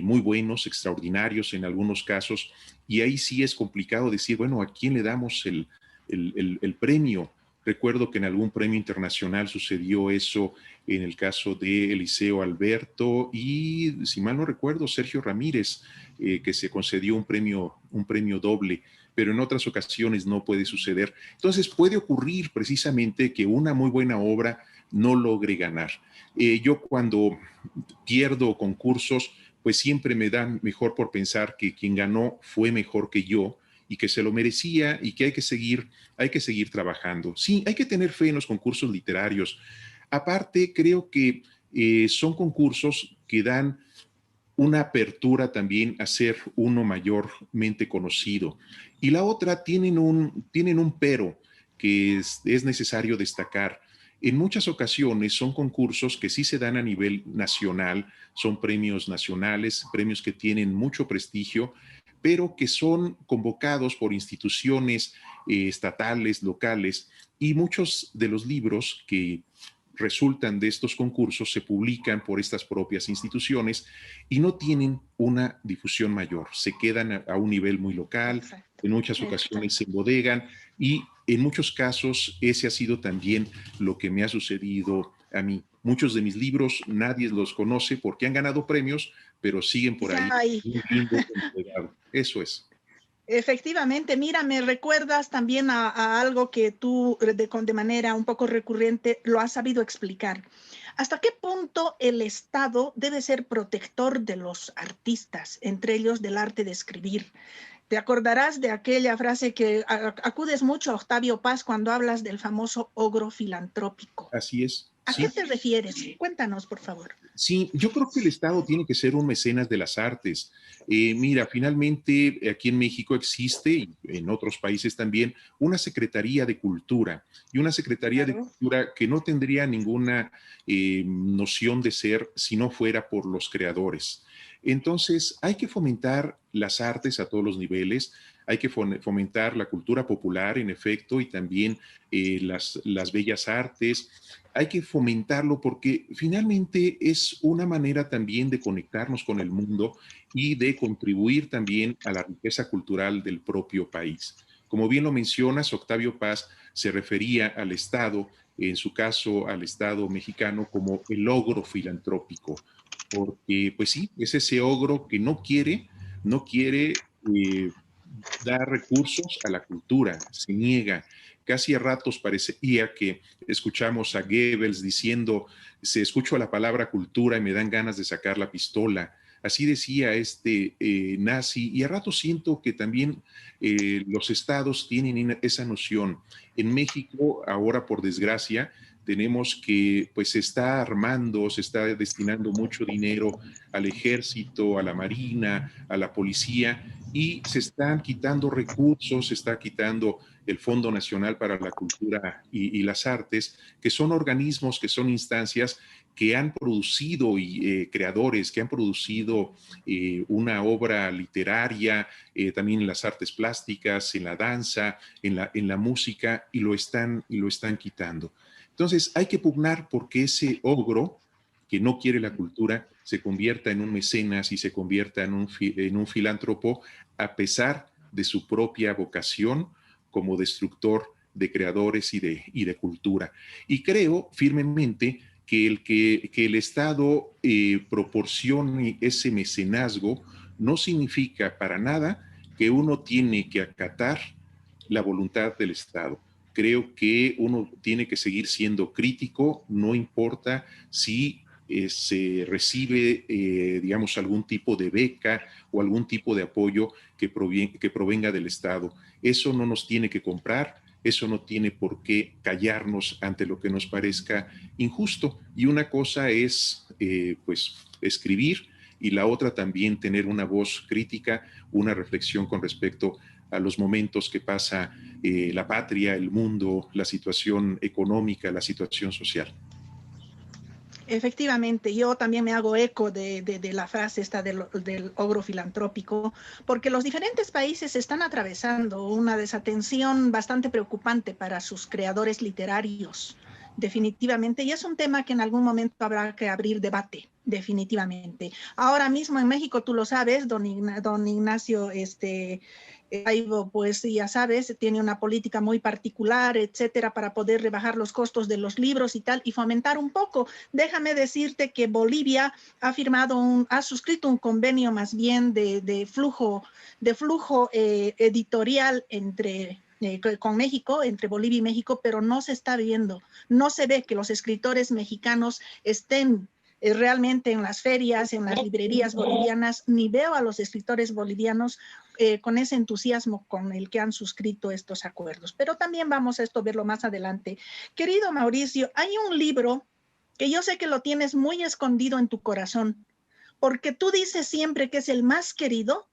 muy buenos, extraordinarios en algunos casos, y ahí sí es complicado decir, bueno, ¿a quién le damos el premio? Recuerdo que en algún premio internacional sucedió eso en el caso de Eliseo Alberto y, si mal no recuerdo, Sergio Ramírez, que se concedió un premio doble, pero en otras ocasiones no puede suceder. Entonces puede ocurrir precisamente que una muy buena obra no logre ganar. Yo cuando pierdo concursos, pues siempre me dan mejor por pensar que quien ganó fue mejor que yo y que se lo merecía y que hay que seguir trabajando. Sí, hay que tener fe en los concursos literarios. Aparte, creo que son concursos que dan una apertura también a ser uno mayormente conocido. Y la otra tienen un pero que es necesario destacar. En muchas ocasiones son concursos que sí se dan a nivel nacional, son premios nacionales, premios que tienen mucho prestigio, pero que son convocados por instituciones estatales, locales, y muchos de los libros que resultan de estos concursos se publican por estas propias instituciones y no tienen una difusión mayor, se quedan a un nivel muy local, en muchas ocasiones se embodegan y en muchos casos ese ha sido también lo que me ha sucedido a mí. Muchos de mis libros nadie los conoce porque han ganado premios, pero siguen por ahí. Eso es. Efectivamente, mira, me recuerdas también a algo que tú de manera un poco recurrente lo has sabido explicar. ¿Hasta qué punto el Estado debe ser protector de los artistas, entre ellos del arte de escribir? Te acordarás de aquella frase que acudes mucho a Octavio Paz cuando hablas del famoso ogro filantrópico. Así es. ¿A Sí. qué te refieres? Cuéntanos, por favor. Sí, yo creo que el Estado tiene que ser un mecenas de las artes. Mira, finalmente aquí en México existe, y en otros países también, una Secretaría de Cultura, y una Secretaría de Claro. Cultura que no tendría ninguna noción de ser si no fuera por los creadores. Entonces, hay que fomentar las artes a todos los niveles, hay que fomentar la cultura popular, en efecto, y también las bellas artes. Hay que fomentarlo porque finalmente es una manera también de conectarnos con el mundo y de contribuir también a la riqueza cultural del propio país. Como bien lo mencionas, Octavio Paz se refería al Estado, en su caso al Estado mexicano, como el ogro filantrópico, porque pues sí, es ese ogro que no quiere dar recursos a la cultura, se niega. Casi a ratos parecía que escuchamos a Goebbels diciendo, se escucho la palabra cultura y me dan ganas de sacar la pistola. Así decía este nazi, y a ratos siento que también los estados tienen esa noción. En México, ahora por desgracia, tenemos que pues se está armando, se está destinando mucho dinero al ejército, a la marina, a la policía, y se están quitando recursos, se está quitando el Fondo Nacional para la Cultura y las Artes, que son organismos, que son instancias que han producido creadores, que han producido una obra literaria, también en las artes plásticas, en la danza, en la música, y lo están quitando. Entonces hay que pugnar porque ese ogro que no quiere la cultura se convierta en un mecenas y se convierta en un filántropo a pesar de su propia vocación como destructor de creadores y de cultura. Y creo firmemente que el Estado proporcione ese mecenazgo no significa para nada que uno tiene que acatar la voluntad del Estado. Creo que uno tiene que seguir siendo crítico, no importa si se recibe, digamos, algún tipo de beca o algún tipo de apoyo que provenga del Estado. Eso no nos tiene que comprar, eso no tiene por qué callarnos ante lo que nos parezca injusto. Y una cosa es, pues, escribir, y la otra también tener una voz crítica, una reflexión con respecto a los momentos que pasa la patria, el mundo, la situación económica, la situación social. Efectivamente, yo también me hago eco de la frase esta del ogro filantrópico, porque los diferentes países están atravesando una desatención bastante preocupante para sus creadores literarios, definitivamente, y es un tema que en algún momento habrá que abrir debate, definitivamente. Ahora mismo en México, tú lo sabes, don Ignacio, Aibo, pues ya sabes, tiene una política muy particular, etcétera, para poder rebajar los costos de los libros y tal, y fomentar un poco. Déjame decirte que Bolivia ha suscrito un convenio más bien de flujo editorial con México, entre Bolivia y México, pero no se está viendo, no se ve que los escritores mexicanos estén realmente en las ferias, en las librerías bolivianas, ni veo a los escritores bolivianos con ese entusiasmo con el que han suscrito estos acuerdos. Pero también vamos a verlo más adelante. Querido Mauricio, hay un libro que yo sé que lo tienes muy escondido en tu corazón, porque tú dices siempre que es el más querido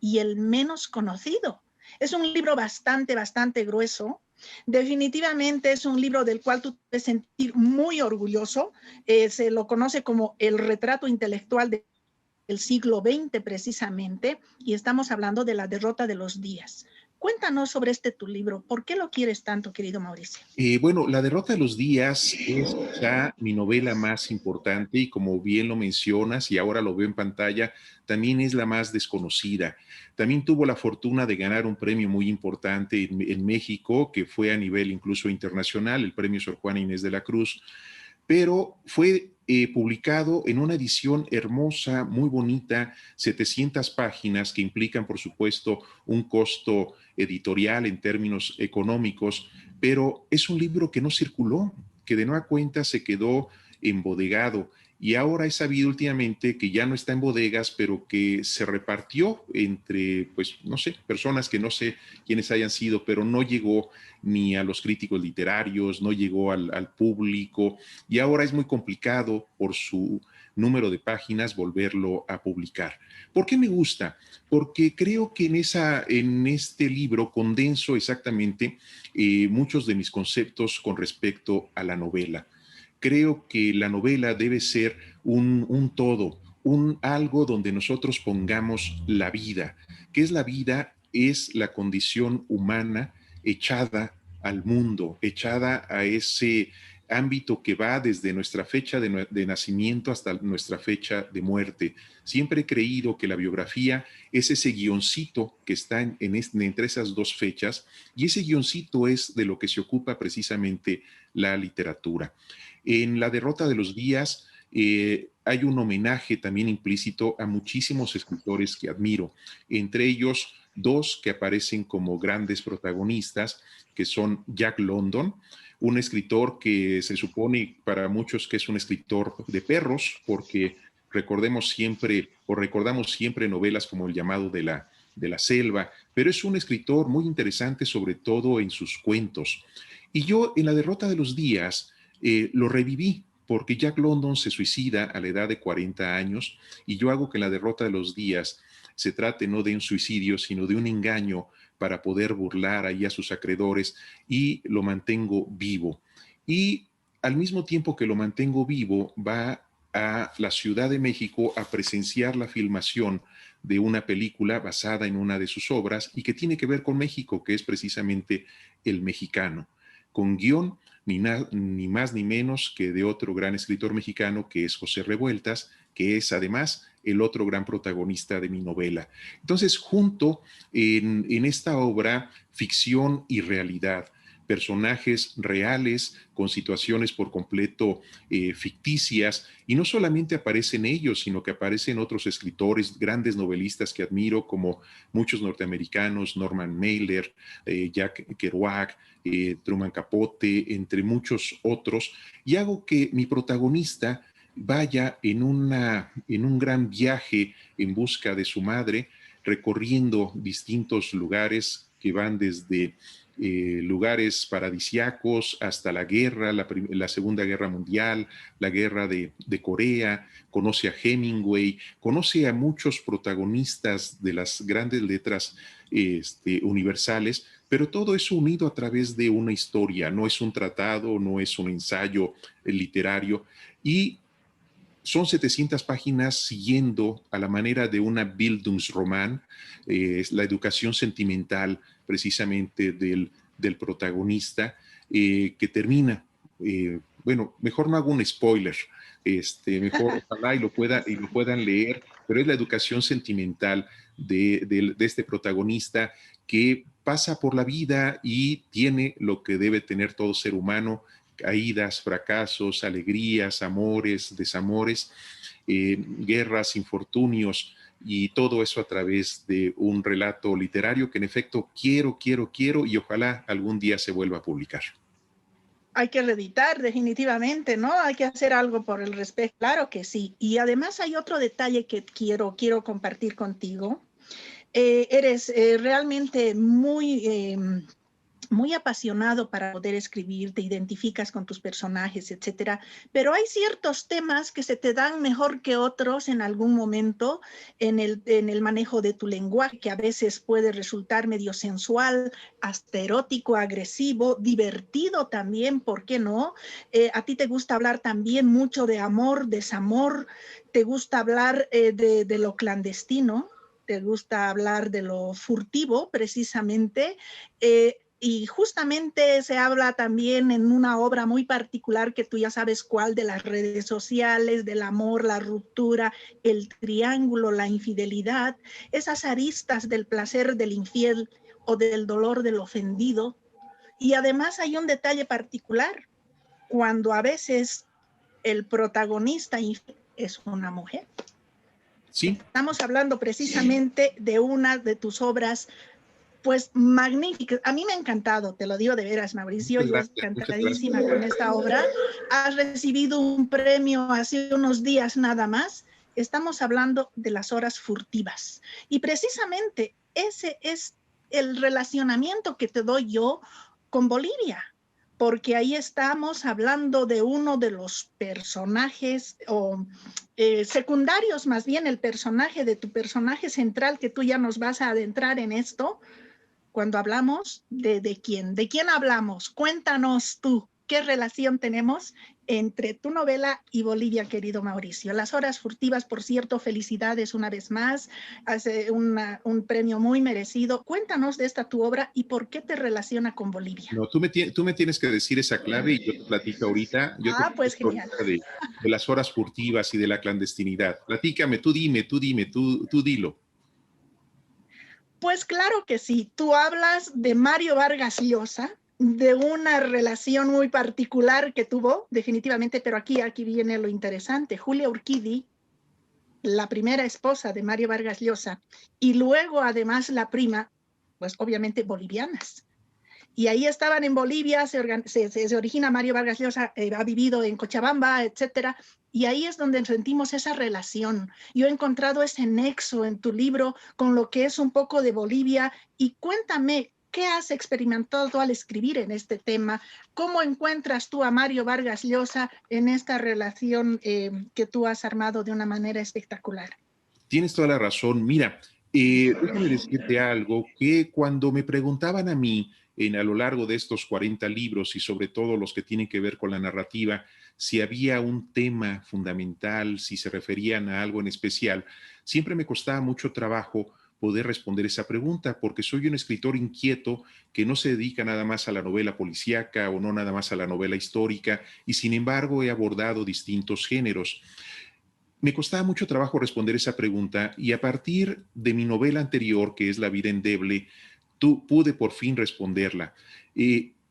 y el menos conocido. Es un libro bastante grueso. Definitivamente es un libro del cual tú te debes sentir muy orgulloso. Se lo conoce como el retrato intelectual del siglo XX precisamente, y estamos hablando de La derrota de los días. Cuéntanos sobre tu libro. ¿Por qué lo quieres tanto, querido Mauricio? Bueno, La derrota de los días es ya mi novela más importante y como bien lo mencionas y ahora lo veo en pantalla, también es la más desconocida. También tuvo la fortuna de ganar un premio muy importante en México, que fue a nivel incluso internacional, el premio Sor Juana Inés de la Cruz, pero fue publicado en una edición hermosa, muy bonita, 700 páginas que implican, por supuesto, un costo editorial en términos económicos, pero es un libro que no circuló, que de nueva cuenta se quedó embodegado y ahora he sabido últimamente que ya no está en bodegas, pero que se repartió entre, pues, no sé, personas que no sé quiénes hayan sido, pero no llegó ni a los críticos literarios, no llegó al público, y ahora es muy complicado por su número de páginas volverlo a publicar. ¿Por qué me gusta? Porque creo que en este libro condenso exactamente muchos de mis conceptos con respecto a la novela. Creo que la novela debe ser un todo, algo donde nosotros pongamos la vida. ¿Qué es la vida? Es la condición humana echada al mundo, echada a ese ámbito que va desde nuestra fecha de nacimiento hasta nuestra fecha de muerte. Siempre he creído que la biografía es ese guioncito que está entre esas dos fechas, y ese guioncito es de lo que se ocupa precisamente la literatura. En La derrota de los días hay un homenaje también implícito a muchísimos escritores que admiro, entre ellos dos que aparecen como grandes protagonistas, que son Jack London, un escritor que se supone para muchos que es un escritor de perros, porque recordamos siempre novelas como El llamado de la selva, pero es un escritor muy interesante, sobre todo en sus cuentos. Y yo en La derrota de los días lo reviví, porque Jack London se suicida a la edad de 40 años, y yo hago que La derrota de los días se trate no de un suicidio, sino de un engaño para poder burlar ahí a sus acreedores, y lo mantengo vivo. Y al mismo tiempo que lo mantengo vivo, va a la Ciudad de México a presenciar la filmación de una película basada en una de sus obras y que tiene que ver con México, que es precisamente El Mexicano, con guión ni más ni menos que de otro gran escritor mexicano, que es José Revueltas, que es además el otro gran protagonista de mi novela. Entonces, junto en esta obra ficción y realidad, personajes reales con situaciones por completo ficticias, y no solamente aparecen ellos, sino que aparecen otros escritores, grandes novelistas que admiro, como muchos norteamericanos, Norman Mailer, Jack Kerouac, Truman Capote, entre muchos otros, y hago que mi protagonista vaya en un gran viaje en busca de su madre, recorriendo distintos lugares que van desde lugares paradisiacos hasta la guerra, la Segunda Guerra Mundial, la guerra de Corea. Conoce a Hemingway, conoce a muchos protagonistas de las grandes letras universales, pero todo eso unido a través de una historia. No es un tratado, no es un ensayo literario, y son 700 páginas siguiendo a la manera de una Bildungsroman, es la educación sentimental precisamente del protagonista, que termina, bueno, mejor no hago un spoiler, mejor ojalá y lo puedan leer, pero es la educación sentimental de este protagonista, que pasa por la vida y tiene lo que debe tener todo ser humano: caídas, fracasos, alegrías, amores, desamores, guerras, infortunios, y todo eso a través de un relato literario que en efecto quiero, y ojalá algún día se vuelva a publicar. Hay que reeditar definitivamente, ¿no? Hay que hacer algo por el respecto, claro que sí. Y además hay otro detalle que quiero compartir contigo. Eres realmente muy apasionado para poder escribir, te identificas con tus personajes, etcétera, pero hay ciertos temas que se te dan mejor que otros en algún momento en el manejo de tu lenguaje, que a veces puede resultar medio sensual, hasta erótico, agresivo, divertido también, ¿por qué no? A ti te gusta hablar también mucho de amor, desamor, te gusta hablar de lo clandestino, te gusta hablar de lo furtivo, precisamente, y justamente se habla también en una obra muy particular que tú ya sabes cuál, de las redes sociales, del amor, la ruptura, el triángulo, la infidelidad, esas aristas del placer del infiel o del dolor del ofendido. Y además hay un detalle particular, cuando a veces el protagonista es una mujer. Sí. Estamos hablando precisamente de una de tus obras Pues magnífico, a mí me ha encantado, te lo digo de veras, Mauricio, yo encantadísima con esta obra. Has recibido un premio hace unos días nada más. Estamos hablando de las horas furtivas y precisamente ese es el relacionamiento que te doy yo con Bolivia, porque ahí estamos hablando de uno de los personajes o secundarios, más bien el personaje de tu personaje central, que tú ya nos vas a adentrar en esto. Cuando hablamos ¿de quién hablamos? Cuéntanos tú, ¿qué relación tenemos entre tu novela y Bolivia, querido Mauricio? Las horas furtivas, por cierto, felicidades una vez más, hace un premio muy merecido. Cuéntanos de esta tu obra y por qué te relaciona con Bolivia. No, tú me tienes que decir esa clave y yo te platico ahorita. Pues genial. De las horas furtivas y de la clandestinidad. Platícame, tú dilo. Pues claro que sí, tú hablas de Mario Vargas Llosa, de una relación muy particular que tuvo, definitivamente, pero aquí viene lo interesante. Julia Urquidi, la primera esposa de Mario Vargas Llosa, y luego además la prima, pues obviamente bolivianas. Y ahí estaban en Bolivia, se origina Mario Vargas Llosa, ha vivido en Cochabamba, etcétera, y ahí es donde sentimos esa relación. Yo he encontrado ese nexo en tu libro con lo que es un poco de Bolivia, y cuéntame, ¿qué has experimentado al escribir en este tema? ¿Cómo encuentras tú a Mario Vargas Llosa en esta relación que tú has armado de una manera espectacular? Tienes toda la razón. Mira, déjame decirte algo, que cuando me preguntaban a mí a lo largo de estos 40 libros y sobre todo los que tienen que ver con la narrativa, si había un tema fundamental, si se referían a algo en especial, siempre me costaba mucho trabajo poder responder esa pregunta, porque soy un escritor inquieto que no se dedica nada más a la novela policíaca o no nada más a la novela histórica, y sin embargo he abordado distintos géneros. Me costaba mucho trabajo responder esa pregunta y a partir de mi novela anterior, que es La vida endeble, pude por fin responderla.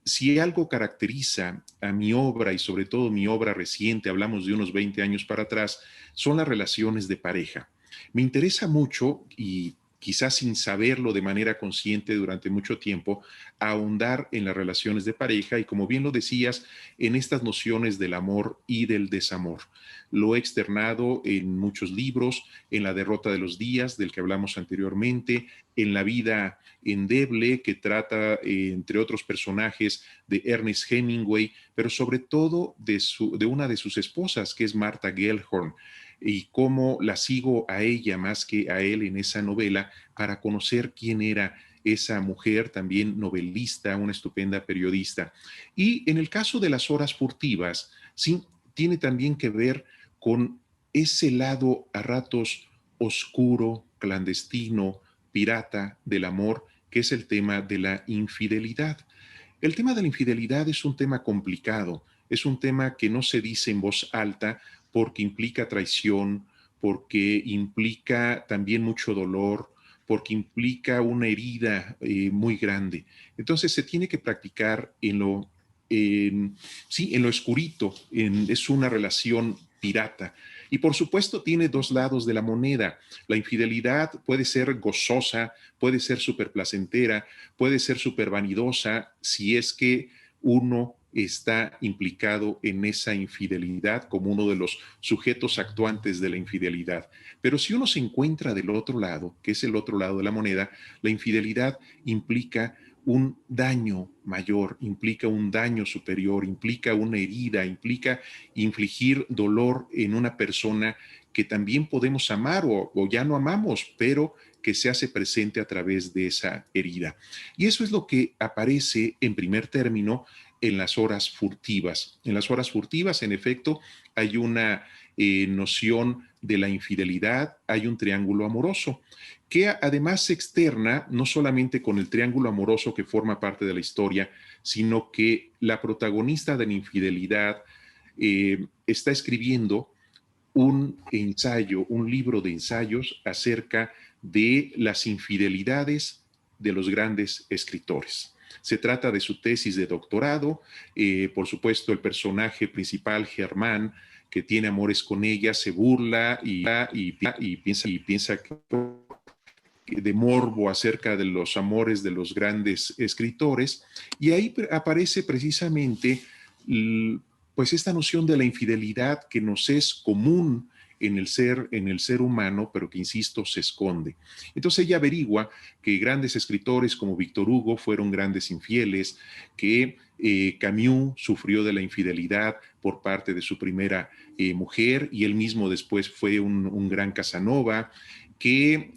Si algo caracteriza a mi obra y sobre todo mi obra reciente, hablamos de unos 20 años para atrás, son las relaciones de pareja. Me interesa mucho y quizás sin saberlo de manera consciente durante mucho tiempo, ahondar en las relaciones de pareja y, como bien lo decías, en estas nociones del amor y del desamor. Lo he externado en muchos libros, en La derrota de los días, del que hablamos anteriormente, en La vida endeble, que trata, entre otros personajes, de Ernest Hemingway, pero sobre todo de una de sus esposas, que es Martha Gellhorn, y cómo la sigo a ella más que a él en esa novela para conocer quién era esa mujer, también novelista, una estupenda periodista. Y en el caso de Las horas furtivas, sí, tiene también que ver con ese lado a ratos oscuro, clandestino, pirata del amor, que es el tema de la infidelidad. El tema de la infidelidad es un tema complicado, es un tema que no se dice en voz alta porque implica traición, porque implica también mucho dolor, porque implica una herida muy grande. Entonces se tiene que practicar en lo oscurito, es una relación pirata. Y por supuesto tiene dos lados de la moneda. La infidelidad puede ser gozosa, puede ser súper placentera, puede ser súper vanidosa si es que uno está implicado en esa infidelidad como uno de los sujetos actuantes de la infidelidad. Pero si uno se encuentra del otro lado, que es el otro lado de la moneda, la infidelidad implica un daño mayor, implica un daño superior, implica una herida, implica infligir dolor en una persona que también podemos amar o ya no amamos, pero que se hace presente a través de esa herida. Y eso es lo que aparece en primer término en Las horas furtivas. En Las horas furtivas, en efecto, hay una noción de la infidelidad, hay un triángulo amoroso, que además se externa no solamente con el triángulo amoroso que forma parte de la historia, sino que la protagonista de la infidelidad está escribiendo un ensayo, un libro de ensayos acerca de las infidelidades de los grandes escritores. Se trata de su tesis de doctorado. Por supuesto, el personaje principal, Germán, que tiene amores con ella, se burla y piensa que de morbo acerca de los amores de los grandes escritores, y ahí aparece precisamente pues esta noción de la infidelidad que nos es común en el ser humano, pero que, insisto, se esconde. Entonces ella averigua que grandes escritores como Víctor Hugo fueron grandes infieles, que Camus sufrió de la infidelidad por parte de su primera mujer, y él mismo después fue un gran Casanova, que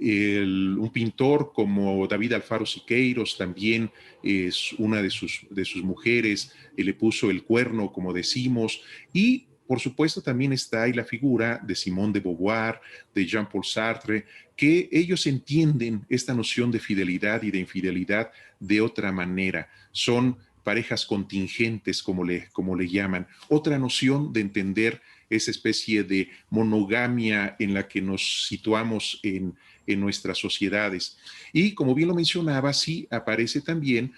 un pintor como David Alfaro Siqueiros también es una de sus mujeres, le puso el cuerno, como decimos, y por supuesto también está ahí la figura de Simone de Beauvoir, de Jean-Paul Sartre, que ellos entienden esta noción de fidelidad y de infidelidad de otra manera. Son parejas contingentes, como le llaman. Otra noción de entender esa especie de monogamia en la que nos situamos en nuestras sociedades. Y como bien lo mencionaba, sí aparece también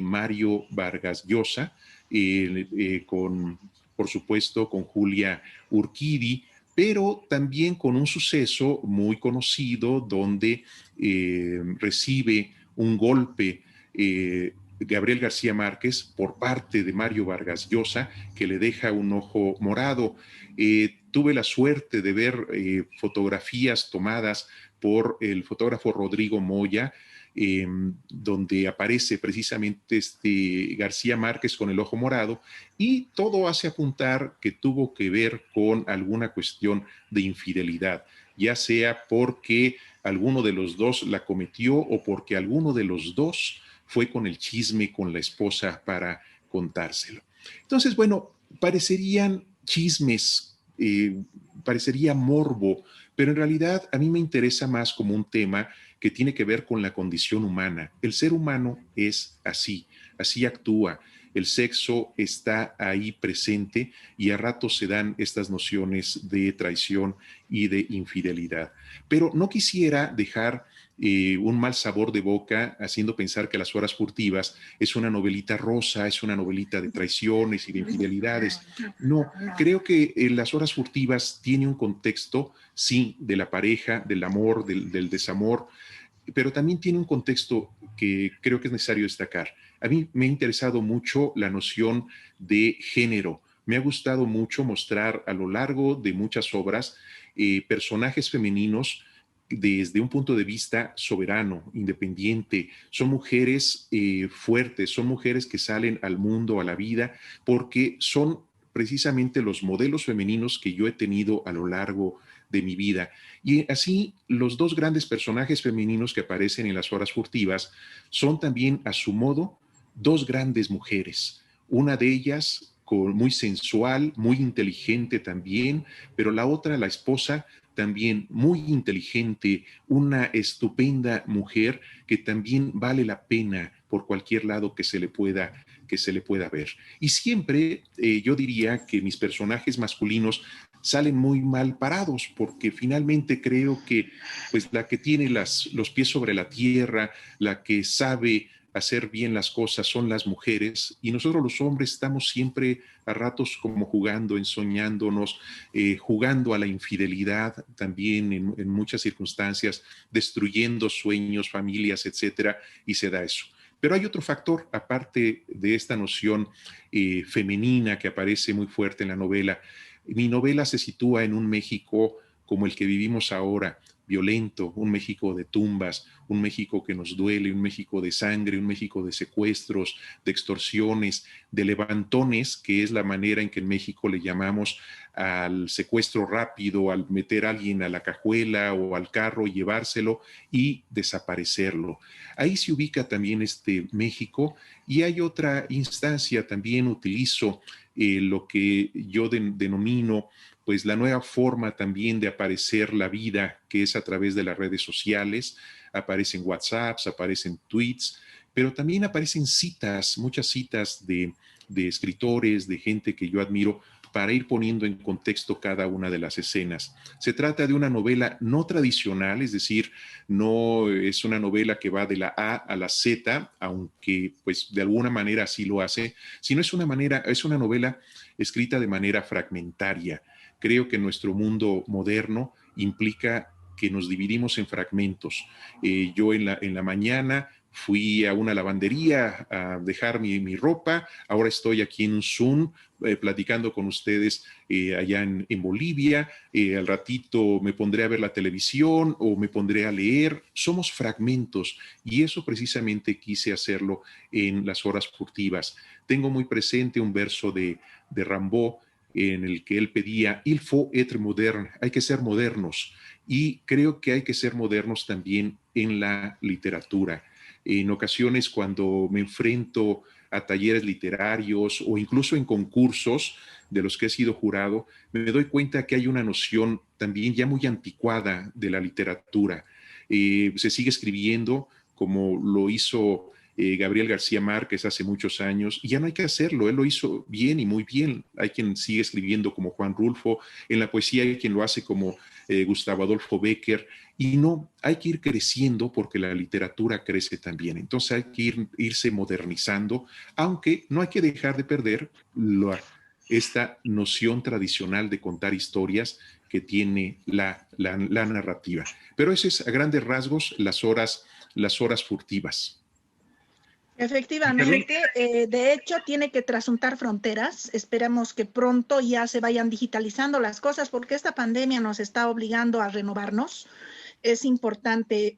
Mario Vargas Llosa, por supuesto, con Julia Urquidi, pero también con un suceso muy conocido donde recibe un golpe Gabriel García Márquez por parte de Mario Vargas Llosa, que le deja un ojo morado. Tuve la suerte de ver fotografías tomadas por el fotógrafo Rodrigo Moya, donde aparece precisamente García Márquez con el ojo morado, y todo hace apuntar que tuvo que ver con alguna cuestión de infidelidad, ya sea porque alguno de los dos la cometió o porque alguno de los dos fue con el chisme con la esposa para contárselo. Entonces, bueno, parecerían chismes, parecería morbo, pero en realidad a mí me interesa más como un tema que tiene que ver con la condición humana. El ser humano es así actúa. El sexo está ahí presente y a ratos se dan estas nociones de traición y de infidelidad. Pero no quisiera dejar un mal sabor de boca haciendo pensar que Las Horas Furtivas es una novelita rosa, es una novelita de traiciones y de infidelidades. No, creo que Las Horas Furtivas tiene un contexto, sí, de la pareja, del amor, del desamor, pero también tiene un contexto que creo que es necesario destacar. A mí me ha interesado mucho la noción de género. Me ha gustado mucho mostrar a lo largo de muchas obras personajes femeninos desde un punto de vista soberano, independiente. Son mujeres fuertes, son mujeres que salen al mundo, a la vida, porque son precisamente los modelos femeninos que yo he tenido a lo largo de mi vida. Y así, los dos grandes personajes femeninos que aparecen en Las Horas Furtivas son también, a su modo, dos grandes mujeres. Una de ellas muy sensual, muy inteligente también, pero la otra, la esposa, también muy inteligente, una estupenda mujer que también vale la pena por cualquier lado que se le pueda ver. Y siempre yo diría que mis personajes masculinos salen muy mal parados, porque finalmente creo que pues la que tiene los pies sobre la tierra, la que sabe hacer bien las cosas son las mujeres, y nosotros los hombres estamos siempre a ratos como jugando, ensoñándonos, jugando a la infidelidad también en muchas circunstancias, destruyendo sueños, familias, etcétera, y se da eso. Pero hay otro factor, aparte de esta noción femenina que aparece muy fuerte en la novela. Mi novela se sitúa en un México como el que vivimos ahora, violento, un México de tumbas, un México que nos duele, un México de sangre, un México de secuestros, de extorsiones, de levantones, que es la manera en que en México le llamamos al secuestro rápido, al meter a alguien a la cajuela o al carro y llevárselo y desaparecerlo. Ahí se ubica también este México, y hay otra instancia, también utilizo lo que yo denomino pues la nueva forma también de aparecer la vida, que es a través de las redes sociales. Aparecen WhatsApps, aparecen tweets, pero también aparecen citas, muchas citas de escritores, de gente que yo admiro, para ir poniendo en contexto cada una de las escenas. Se trata de una novela no tradicional, es decir, no es una novela que va de la A a la Z, aunque pues de alguna manera así lo hace, sino es una novela escrita de manera fragmentaria. Creo que nuestro mundo moderno implica que nos dividimos en fragmentos. Yo en la mañana fui a una lavandería a dejar mi ropa, ahora estoy aquí en un Zoom platicando con ustedes allá en Bolivia, al ratito me pondré a ver la televisión o me pondré a leer. Somos fragmentos y eso precisamente quise hacerlo en las horas furtivas. Tengo muy presente un verso de Rimbaud en el que él pedía, il faut être moderne, hay que ser modernos, y creo que hay que ser modernos también en la literatura. En ocasiones cuando me enfrento a talleres literarios o incluso en concursos de los que he sido jurado, me doy cuenta que hay una noción también ya muy anticuada de la literatura. Se sigue escribiendo como lo hizo Gabriel García Márquez hace muchos años, y ya no hay que hacerlo, él lo hizo bien y muy bien. Hay quien sigue escribiendo como Juan Rulfo, en la poesía hay quien lo hace como Gustavo Adolfo Bécquer, y no, hay que ir creciendo porque la literatura crece también. Entonces hay que irse modernizando, aunque no hay que dejar de perder esta noción tradicional de contar historias que tiene la narrativa. Pero ese es a grandes rasgos las horas furtivas. Efectivamente, de hecho tiene que trasuntar fronteras. Esperamos que pronto ya se vayan digitalizando las cosas porque esta pandemia nos está obligando a renovarnos. Es importante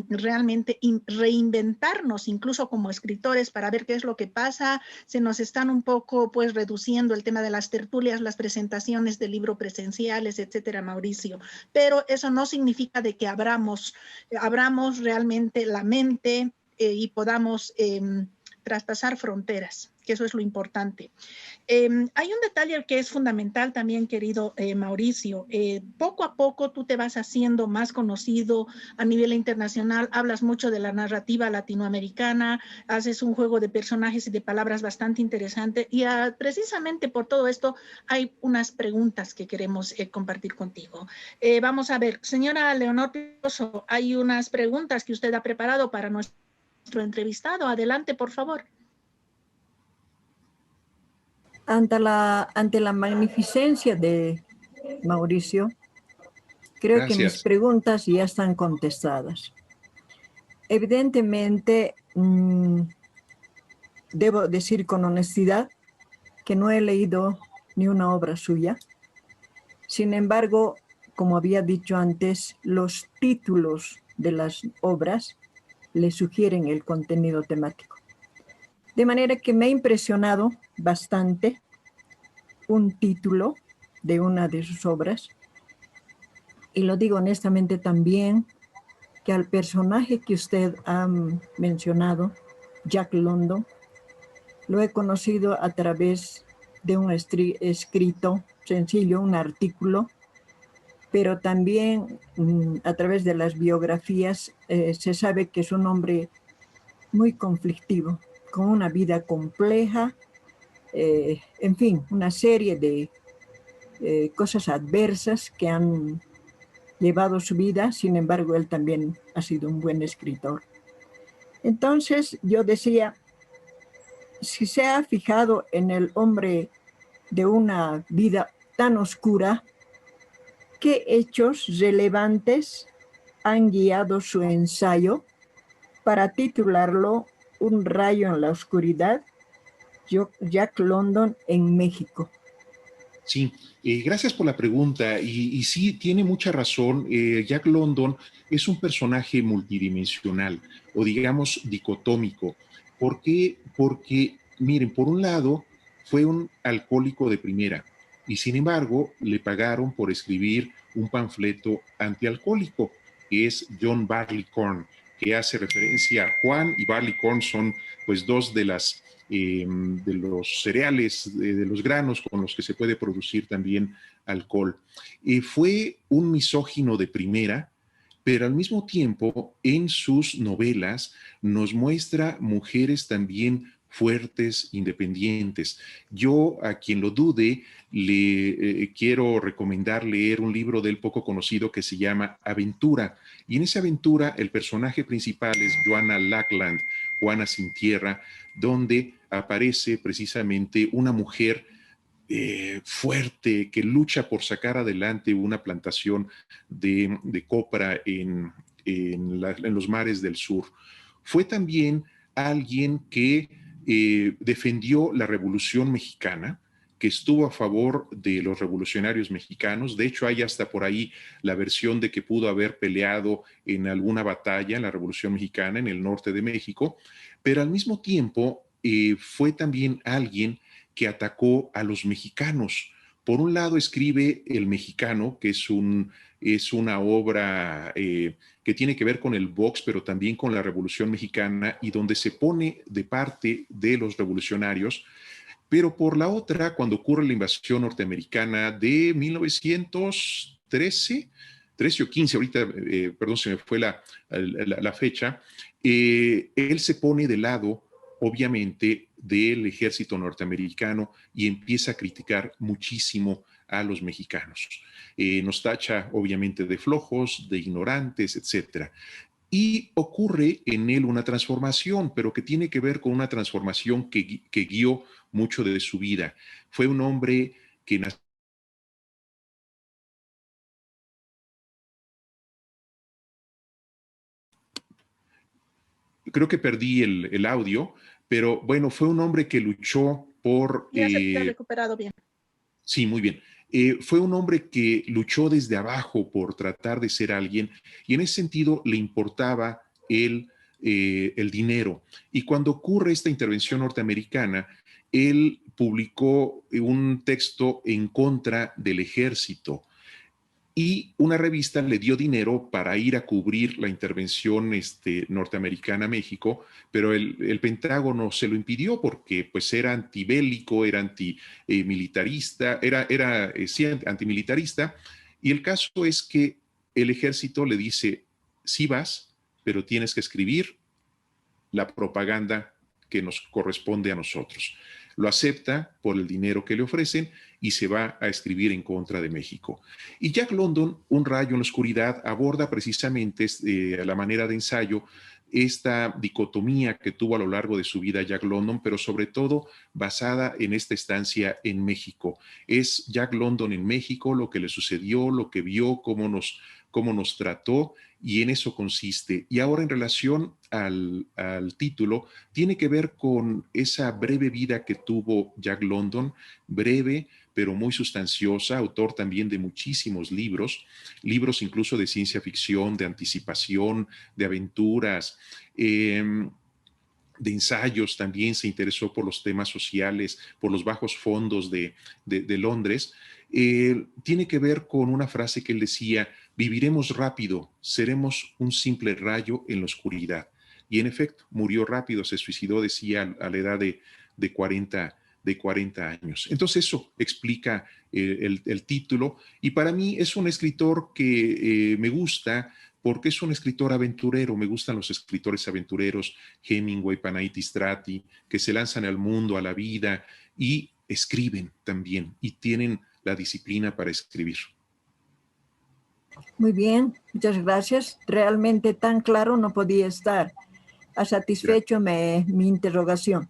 realmente reinventarnos incluso como escritores para ver qué es lo que pasa. Se nos están un poco pues reduciendo el tema de las tertulias, las presentaciones de libro presenciales, etcétera, Mauricio. Pero eso no significa de que abramos realmente la mente y podamos traspasar fronteras, que eso es lo importante. Hay un detalle que es fundamental también, querido Mauricio. Poco a poco tú te vas haciendo más conocido a nivel internacional, hablas mucho de la narrativa latinoamericana, haces un juego de personajes y de palabras bastante interesante, y precisamente por todo esto hay unas preguntas que queremos compartir contigo. Vamos a ver, señora Leonor Pioso, hay unas preguntas que usted ha preparado para nuestro entrevistado. Adelante, por favor. Ante la magnificencia de Mauricio, creo Gracias. que mis preguntas ya están contestadas. Evidentemente, debo decir con honestidad que no he leído ni una obra suya. Sin embargo, como había dicho antes, los títulos de las obras le sugieren el contenido temático. De manera que me ha impresionado bastante un título de una de sus obras, y lo digo honestamente también, que al personaje que usted ha mencionado, Jack London, lo he conocido a través de un escrito sencillo, un artículo, pero también a través de las biografías se sabe que es un hombre muy conflictivo, con una vida compleja, en fin, una serie de cosas adversas que han llevado su vida. Sin embargo, él también ha sido un buen escritor. Entonces, yo decía, si se ha fijado en el hombre de una vida tan oscura, ¿qué hechos relevantes han guiado su ensayo para titularlo Un rayo en la oscuridad, Jack London en México? Sí, gracias por la pregunta y sí, tiene mucha razón. Jack London es un personaje multidimensional o digamos dicotómico. ¿Por qué? Porque, miren, por un lado fue un alcohólico de primera y sin embargo le pagaron por escribir un panfleto antialcohólico, que es John Barleycorn, que hace referencia a Juan, y Barleycorn son pues dos de los cereales, de los granos con los que se puede producir también alcohol. Fue un misógino de primera, pero al mismo tiempo en sus novelas nos muestra mujeres también fuertes, independientes. Yo, a quien lo dude, le quiero recomendar leer un libro de él poco conocido que se llama Aventura. Y en esa aventura el personaje principal es Joanna Lackland, Juana sin tierra, donde aparece precisamente una mujer fuerte, que lucha por sacar adelante una plantación de copra en los mares del sur. Fue también alguien que defendió la Revolución Mexicana, que estuvo a favor de los revolucionarios mexicanos. De hecho, hay hasta por ahí la versión de que pudo haber peleado en alguna batalla en la Revolución Mexicana en el norte de México, pero al mismo tiempo fue también alguien que atacó a los mexicanos. Por un lado escribe El Mexicano, que es una obra que tiene que ver con el box, pero también con la Revolución Mexicana, y donde se pone de parte de los revolucionarios. Pero por la otra, cuando ocurre la invasión norteamericana de 1913, 13 o 15, ahorita, perdón, se me fue la fecha, él se pone de lado, obviamente, del ejército norteamericano y empieza a criticar muchísimo a los mexicanos. Nos tacha, obviamente, de flojos, de ignorantes, etcétera. Y ocurre en él una transformación, pero que tiene que ver con una transformación que guió mucho de su vida. Fue un hombre que nació. Creo que perdí el audio, pero bueno, fue un hombre que luchó por... Ya se ha recuperado bien. Sí, muy bien. Fue un hombre que luchó desde abajo por tratar de ser alguien, y en ese sentido le importaba el dinero. Y cuando ocurre esta intervención norteamericana, él publicó un texto en contra del ejército, y una revista le dio dinero para ir a cubrir la intervención norteamericana a México, pero el Pentágono se lo impidió porque pues era antibélico, era antimilitarista, sí, antimilitarista, y el caso es que el ejército le dice, sí vas, pero tienes que escribir la propaganda que nos corresponde a nosotros. Lo acepta por el dinero que le ofrecen y se va a escribir en contra de México. Y Jack London, Un rayo en la oscuridad, aborda precisamente a la manera de ensayo esta dicotomía que tuvo a lo largo de su vida Jack London, pero sobre todo basada en esta estancia en México. Es Jack London en México, lo que le sucedió, lo que vio, cómo nos trató, y en eso consiste. Y ahora en relación al título, tiene que ver con esa breve vida que tuvo Jack London, breve, pero muy sustanciosa, autor también de muchísimos libros incluso de ciencia ficción, de anticipación, de aventuras, de ensayos. También se interesó por los temas sociales, por los bajos fondos de Londres. Tiene que ver con una frase que él decía: viviremos rápido, seremos un simple rayo en la oscuridad. Y en efecto, murió rápido, se suicidó, decía, a la edad de 40 años. Entonces eso explica el título, y para mí es un escritor que me gusta porque es un escritor aventurero. Me gustan los escritores aventureros, Hemingway, Panaiti Strati, que se lanzan al mundo, a la vida, y escriben también, y tienen la disciplina para escribir. Muy bien, muchas gracias. Realmente tan claro no podía estar. Ha satisfecho mi interrogación.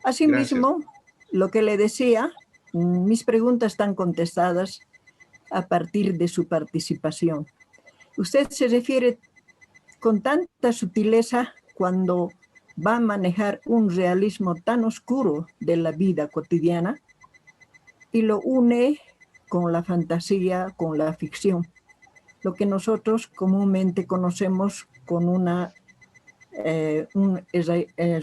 Asimismo, lo que le decía, mis preguntas están contestadas a partir de su participación. Usted se refiere con tanta sutileza cuando va a manejar un realismo tan oscuro de la vida cotidiana y lo une con la fantasía, con la ficción, lo que nosotros comúnmente conocemos con un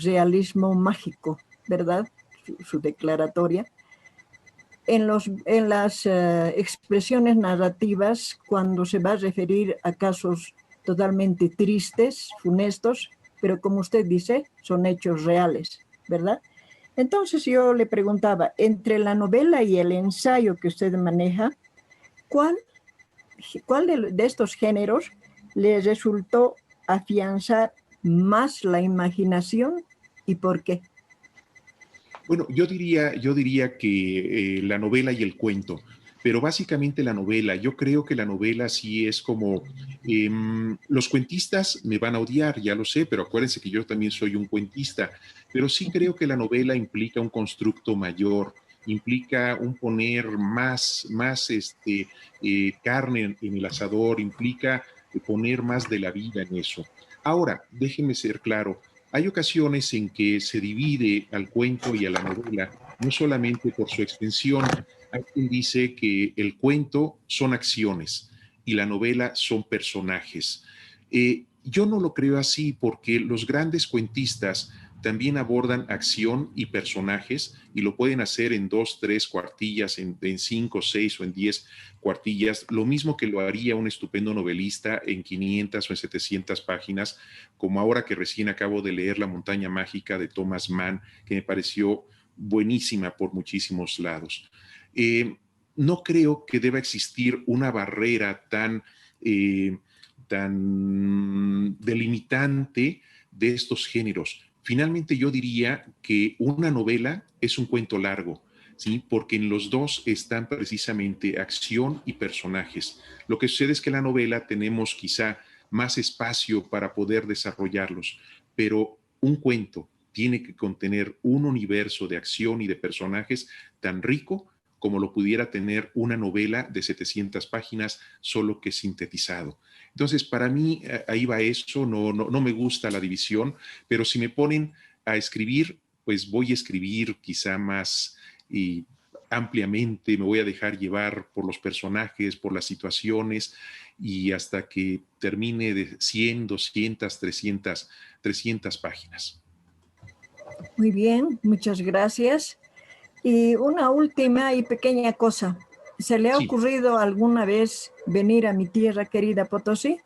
realismo mágico, ¿verdad? Su declaratoria. En las expresiones narrativas, cuando se va a referir a casos totalmente tristes, funestos, pero como usted dice, son hechos reales, ¿verdad? Entonces yo le preguntaba, entre la novela y el ensayo que usted maneja, ¿cuál de estos géneros le resultó afianzar más la imaginación y por qué? Bueno, yo diría que la novela y el cuento, pero básicamente la novela. Yo creo que la novela sí es como, los cuentistas me van a odiar, ya lo sé, pero acuérdense que yo también soy un cuentista, pero sí creo que la novela implica un constructo mayor, implica un poner más carne en el asador, implica poner más de la vida en eso. Ahora, déjenme ser claro, hay ocasiones en que se divide al cuento y a la novela, no solamente por su extensión. Hay quien dice que el cuento son acciones y la novela son personajes. Yo no lo creo así, porque los grandes cuentistas también abordan acción y personajes, y lo pueden hacer en 2, 3 cuartillas, en 5, 6 o en 10 cuartillas, lo mismo que lo haría un estupendo novelista en 500 o en 700 páginas, como ahora que recién acabo de leer La montaña mágica de Thomas Mann, que me pareció buenísima por muchísimos lados. No creo que deba existir una barrera tan delimitante de estos géneros. Finalmente, yo diría que una novela es un cuento largo, ¿sí? Porque en los dos están precisamente acción y personajes. Lo que sucede es que en la novela tenemos quizá más espacio para poder desarrollarlos, pero un cuento tiene que contener un universo de acción y de personajes tan rico como lo pudiera tener una novela de 700 páginas, solo que sintetizado. Entonces, para mí, ahí va eso, no me gusta la división, pero si me ponen a escribir, pues voy a escribir quizá más ampliamente, me voy a dejar llevar por los personajes, por las situaciones, y hasta que termine de 100, 200, 300 páginas. Muy bien, muchas gracias. Y una última y pequeña cosa. ¿Se le ha ocurrido alguna vez venir a mi tierra querida, Potosí?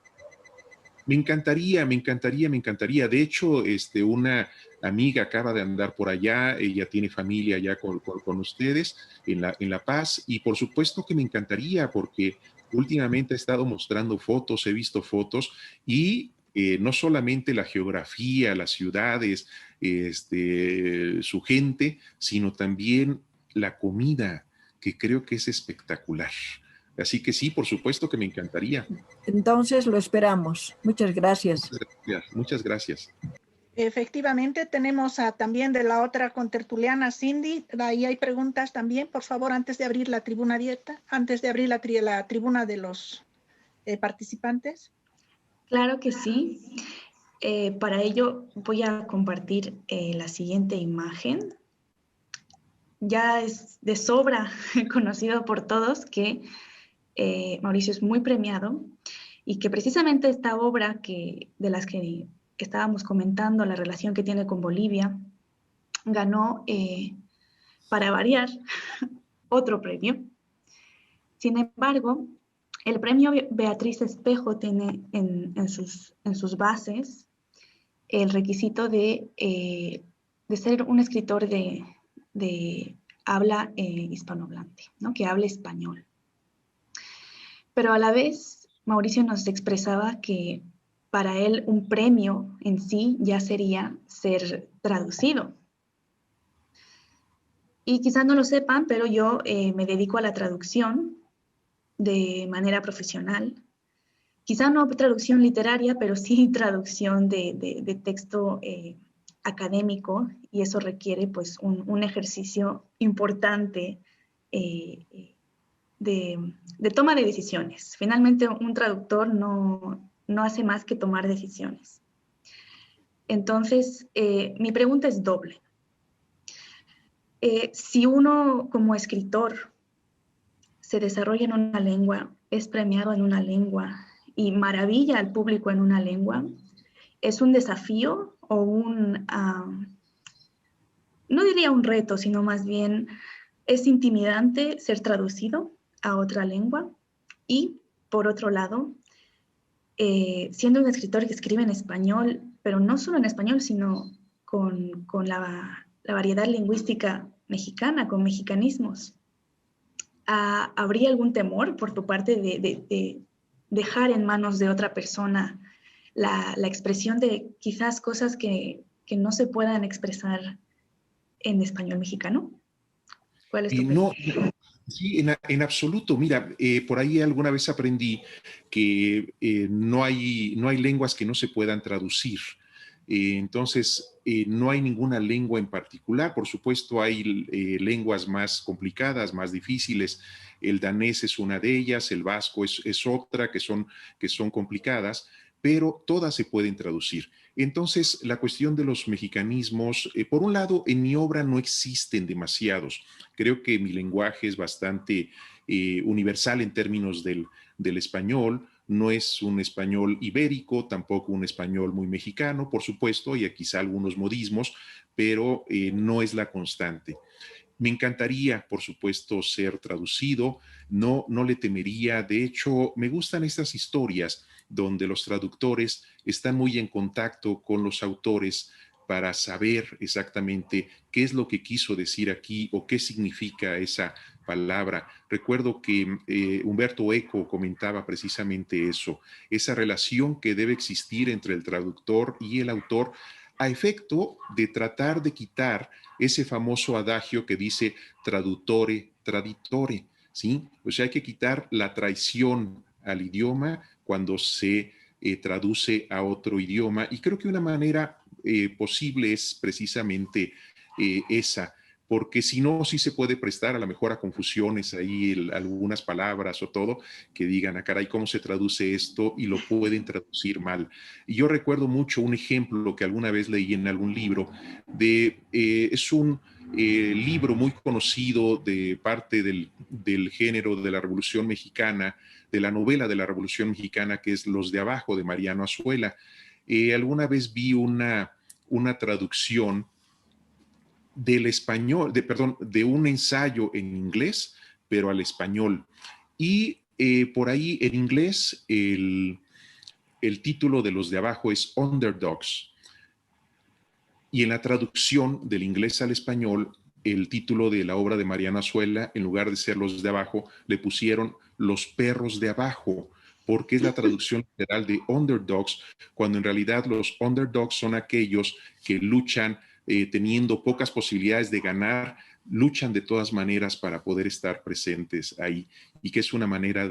Me encantaría. De hecho, una amiga acaba de andar por allá, ella tiene familia allá con ustedes en La Paz, y por supuesto que me encantaría, porque últimamente he estado mostrando fotos, he visto fotos, y no solamente la geografía, las ciudades, su gente, sino también la comida, que creo que es espectacular. Así que sí, por supuesto que me encantaría. Entonces lo esperamos. Muchas gracias. Muchas gracias. Efectivamente, tenemos también de la otra contertuliana, Cindy. Ahí hay preguntas también, por favor, antes de abrir la tribuna abierta, antes de abrir la tribuna de los participantes. Claro que sí. Para ello voy a compartir la siguiente imagen. Ya es de sobra conocido por todos que Mauricio es muy premiado y que precisamente esta obra de las que estábamos comentando, la relación que tiene con Bolivia, ganó, para variar, otro premio. Sin embargo, el premio Beatriz Espejo tiene en sus bases el requisito de ser un escritor de habla hispanohablante, ¿no? Que hable español. Pero a la vez, Mauricio nos expresaba que para él un premio en sí ya sería ser traducido. Y quizás no lo sepan, pero yo me dedico a la traducción de manera profesional. Quizá no traducción literaria, pero sí traducción de texto académico, y eso requiere pues un ejercicio importante de toma de decisiones. Finalmente, un traductor no hace más que tomar decisiones. Entonces, mi pregunta es doble. Si uno como escritor se desarrolla en una lengua, es premiado en una lengua y maravilla al público en una lengua, ¿es un desafío o no diría un reto, sino más bien es intimidante ser traducido a otra lengua? Y, por otro lado, siendo un escritor que escribe en español, pero no solo en español, sino con la variedad lingüística mexicana, con mexicanismos, ¿habría algún temor por tu parte de dejar en manos de otra persona la expresión de quizás cosas que no se puedan expresar en español mexicano? ¿Cuál es tu perspectiva? No, sí, en absoluto. Mira, por ahí alguna vez aprendí que no hay lenguas que no se puedan traducir. Entonces, no hay ninguna lengua en particular. Por supuesto, hay lenguas más complicadas, más difíciles. El danés es una de ellas, el vasco es otra, que son complicadas, pero todas se pueden traducir. Entonces, la cuestión de los mexicanismos, por un lado, en mi obra no existen demasiados. Creo que mi lenguaje es bastante universal en términos del español. No es un español ibérico, tampoco un español muy mexicano, por supuesto, y quizá algunos modismos, pero no es la constante. Me encantaría, por supuesto, ser traducido, no le temería. De hecho, me gustan estas historias donde los traductores están muy en contacto con los autores para saber exactamente qué es lo que quiso decir aquí o qué significa esa palabra. Recuerdo que Humberto Eco comentaba precisamente eso, esa relación que debe existir entre el traductor y el autor a efecto de tratar de quitar ese famoso adagio que dice traduttore, traditore, ¿sí? O sea, hay que quitar la traición al idioma cuando se traduce a otro idioma, y creo que una manera posible es precisamente esa, porque si no, sí se puede prestar a lo mejor a confusiones ahí, algunas palabras o todo, que digan, ah, caray, ¿cómo se traduce esto? Y lo pueden traducir mal. Y yo recuerdo mucho un ejemplo que alguna vez leí en algún libro, es un libro muy conocido de parte del género de la Revolución Mexicana, de la novela de la Revolución Mexicana, que es Los de Abajo, de Mariano Azuela. Alguna vez vi una traducción del español, de un ensayo en inglés, pero al español. Y por ahí en inglés el título de Los de Abajo es Underdogs. Y en la traducción del inglés al español, el título de la obra de Mariano Azuela, en lugar de ser Los de Abajo, le pusieron Los Perros de Abajo, porque es la traducción literal de underdogs, cuando en realidad los underdogs son aquellos que luchan teniendo pocas posibilidades de ganar, luchan de todas maneras para poder estar presentes ahí, y que es una manera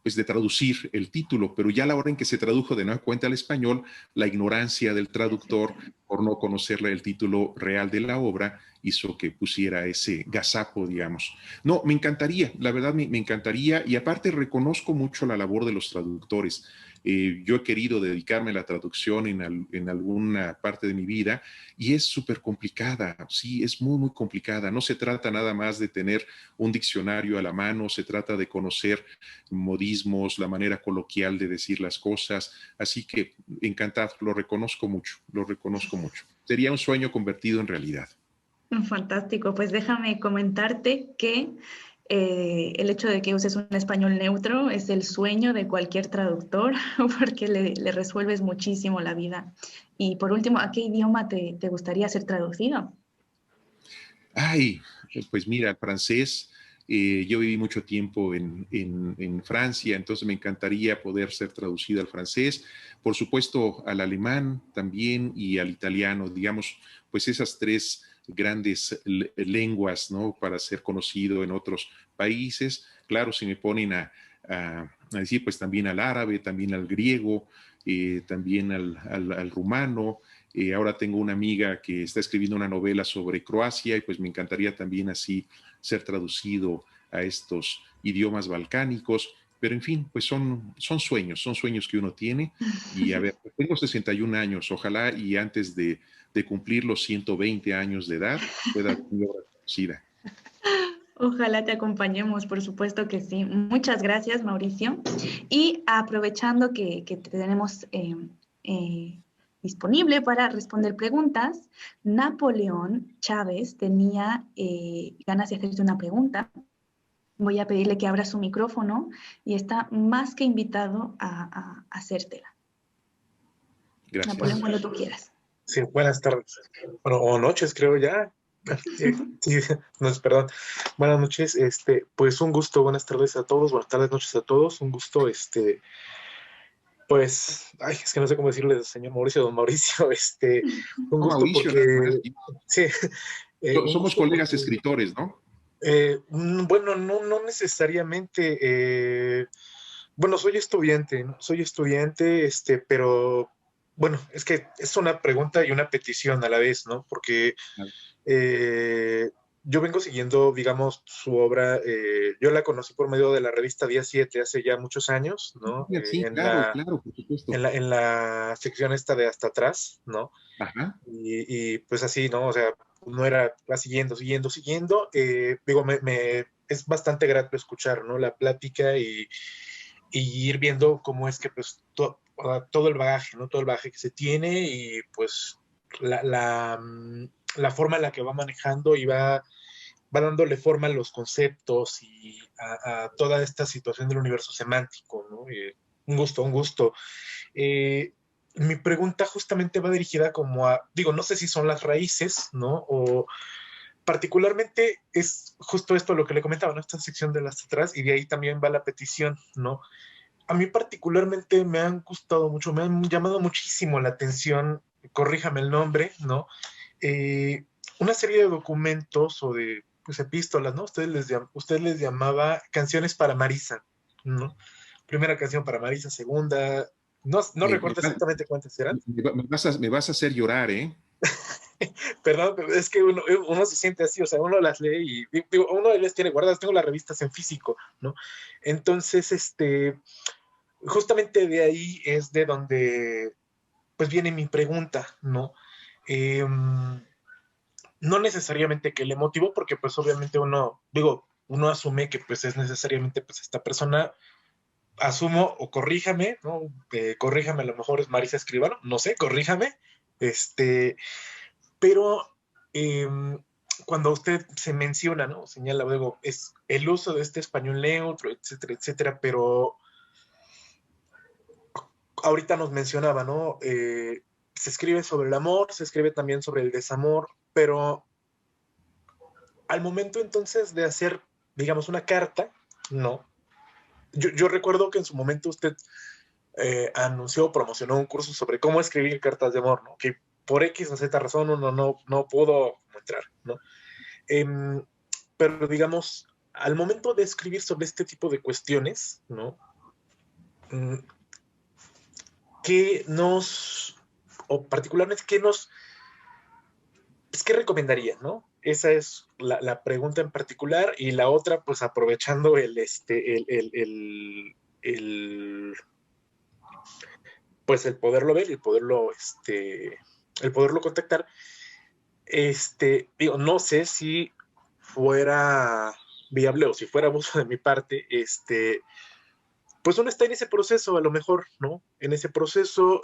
pues de traducir el título, pero ya a la hora en que se tradujo de nueva cuenta al español, la ignorancia del traductor por no conocerle el título real de la obra hizo que pusiera ese gazapo, digamos. No, me encantaría, la verdad me encantaría, y aparte reconozco mucho la labor de los traductores. Yo he querido dedicarme a la traducción en alguna parte de mi vida y es súper complicada, sí, es muy, muy complicada. No se trata nada más de tener un diccionario a la mano, se trata de conocer modismos, la manera coloquial de decir las cosas. Así que encantado, lo reconozco mucho, lo reconozco mucho. Sería un sueño convertido en realidad. Fantástico, pues déjame comentarte que el hecho de que uses un español neutro es el sueño de cualquier traductor porque le resuelves muchísimo la vida. Y por último, ¿a qué idioma te gustaría ser traducido? Ay, pues mira, francés. Yo viví mucho tiempo en Francia, entonces me encantaría poder ser traducido al francés, por supuesto al alemán también y al italiano, digamos, pues esas tres grandes lenguas, ¿no? Para ser conocido en otros países. Claro, si me ponen a decir, pues también al árabe, también al griego, también al rumano. Ahora tengo una amiga que está escribiendo una novela sobre Croacia y pues me encantaría también así ser traducido a estos idiomas balcánicos. Pero en fin, pues son sueños que uno tiene. Y a ver, tengo 61 años, ojalá y antes de cumplir los 120 años de edad pueda tener obra traducida. Ojalá te acompañemos, por supuesto que sí. Muchas gracias, Mauricio. Y aprovechando que te tenemos disponible para responder preguntas, Napoleón Chávez tenía ganas de hacerte una pregunta. Voy a pedirle que abra su micrófono y está más que invitado a hacértela. Gracias. Napoleón, cuando tú quieras. Sí, buenas tardes. Bueno, o noches, creo ya. Sí, no, perdón. Buenas noches, pues un gusto, buenas tardes a todos, buenas tardes, noches a todos, un gusto, pues, ay, es que no sé cómo decirle, señor Mauricio, don Mauricio, un gusto Mauricio, porque, sí. Somos colegas porque, escritores, ¿no? Bueno, no necesariamente, bueno, soy estudiante, pero bueno, es que es una pregunta y una petición a la vez, ¿no? Porque eh, yo vengo siguiendo, digamos, su obra. Yo la conocí por medio de la revista Día 7 hace ya muchos años, ¿no? Sí, claro, claro, por supuesto. En la sección esta de hasta atrás, ¿no? Ajá. Y pues así, ¿no? O sea, uno va siguiendo, siguiendo, siguiendo. Digo, es bastante grato escuchar, ¿no? La plática y ir viendo cómo es que pues todo el bagaje, ¿no? Todo el bagaje que se tiene y pues la forma en la que va manejando y va dándole forma a los conceptos y a toda esta situación del universo semántico, ¿no? Un gusto, un gusto. Mi pregunta justamente va dirigida como a, digo, no sé si son las raíces, ¿no? O particularmente es justo esto lo que le comentaba, ¿no? Esta sección de las atrás y de ahí también va la petición, ¿no? A mí particularmente me han gustado mucho, me han llamado muchísimo la atención, corríjame el nombre, ¿no? Una serie de documentos o de pues, epístolas, ¿no? Usted les llamaba canciones para Marisa, ¿no? Primera canción para Marisa, segunda, no Me, recuerdo exactamente cuántas eran. me vas a hacer llorar, ¿eh? Perdón, pero es que uno se siente así, o sea, uno las lee y digo, uno les tiene guardadas, tengo las revistas en físico, ¿no? Entonces, justamente de ahí es de donde pues viene mi pregunta, ¿no? No necesariamente que le motivó, porque pues obviamente uno asume que pues es necesariamente pues esta persona, asumo o corríjame, ¿no? Corríjame, a lo mejor es Marisa Escribano, no sé, corríjame, pero eh, cuando usted se menciona, ¿no? Señala luego, es el uso de este español neutro, etcétera, etcétera, pero ahorita nos mencionaba, ¿no? Se escribe sobre el amor, se escribe también sobre el desamor, pero al momento entonces de hacer, digamos, una carta, no. Yo recuerdo que en su momento usted anunció, promocionó un curso sobre cómo escribir cartas de amor, ¿no? Que por X o Z razón uno no pudo entrar, ¿no? Eh, pero digamos, al momento de escribir sobre este tipo de cuestiones, ¿no? ¿Qué nos, o particularmente, qué recomendaría, ¿no? Esa es la pregunta en particular y la otra, pues aprovechando pues el poderlo ver y el poderlo contactar, digo, no sé si fuera viable o si fuera abuso de mi parte, pues uno está en ese proceso a lo mejor, ¿no? En ese proceso,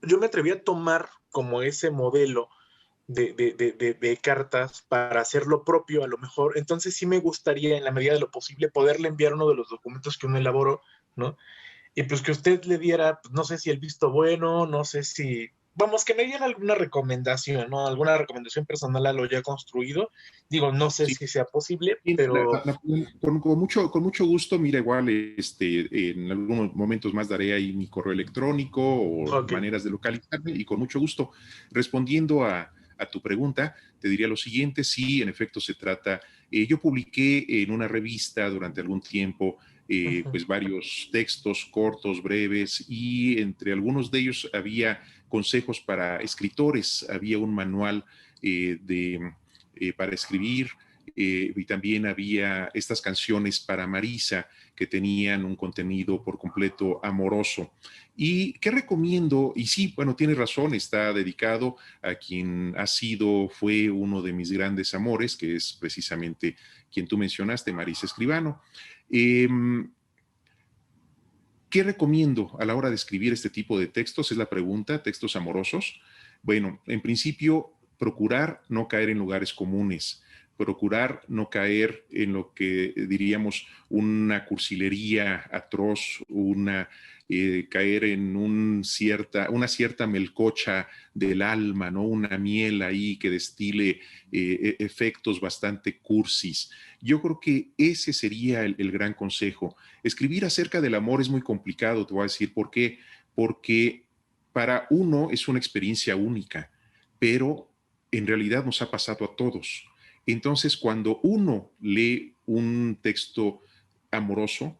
yo me atreví a tomar como ese modelo de cartas para hacer lo propio a lo mejor. Entonces sí me gustaría, en la medida de lo posible, poderle enviar uno de los documentos que uno elaboró, ¿no? Y pues que usted le diera, pues, no sé si el visto bueno, no sé si, vamos, que me diera alguna recomendación, ¿no? Alguna recomendación personal a lo ya construido. Digo, no sé Sí. si sea posible, pero... Con mucho gusto, mira, igual en algunos momentos más daré ahí mi correo electrónico o Ok. maneras de localizarme y con mucho gusto. Respondiendo a tu pregunta, te diría lo siguiente, sí, en efecto se trata, yo publiqué en una revista durante algún tiempo pues varios textos cortos, breves, y entre algunos de ellos había consejos para escritores, había un manual para escribir, y también había estas canciones para Marisa que tenían un contenido por completo amoroso. ¿Y qué recomiendo? Y sí, bueno, tienes razón, está dedicado a quien fue uno de mis grandes amores, que es precisamente quien tú mencionaste, Marisa Escribano. ¿Qué recomiendo a la hora de escribir este tipo de textos? Es la pregunta, textos amorosos. Bueno, en principio, procurar no caer en lugares comunes, procurar no caer en lo que diríamos una cursilería atroz, caer en una cierta melcocha del alma, ¿no? Una miel ahí que destile efectos bastante cursis. Yo creo que ese sería el gran consejo. Escribir acerca del amor es muy complicado, te voy a decir por qué. Porque para uno es una experiencia única, pero en realidad nos ha pasado a todos. Entonces, cuando uno lee un texto amoroso,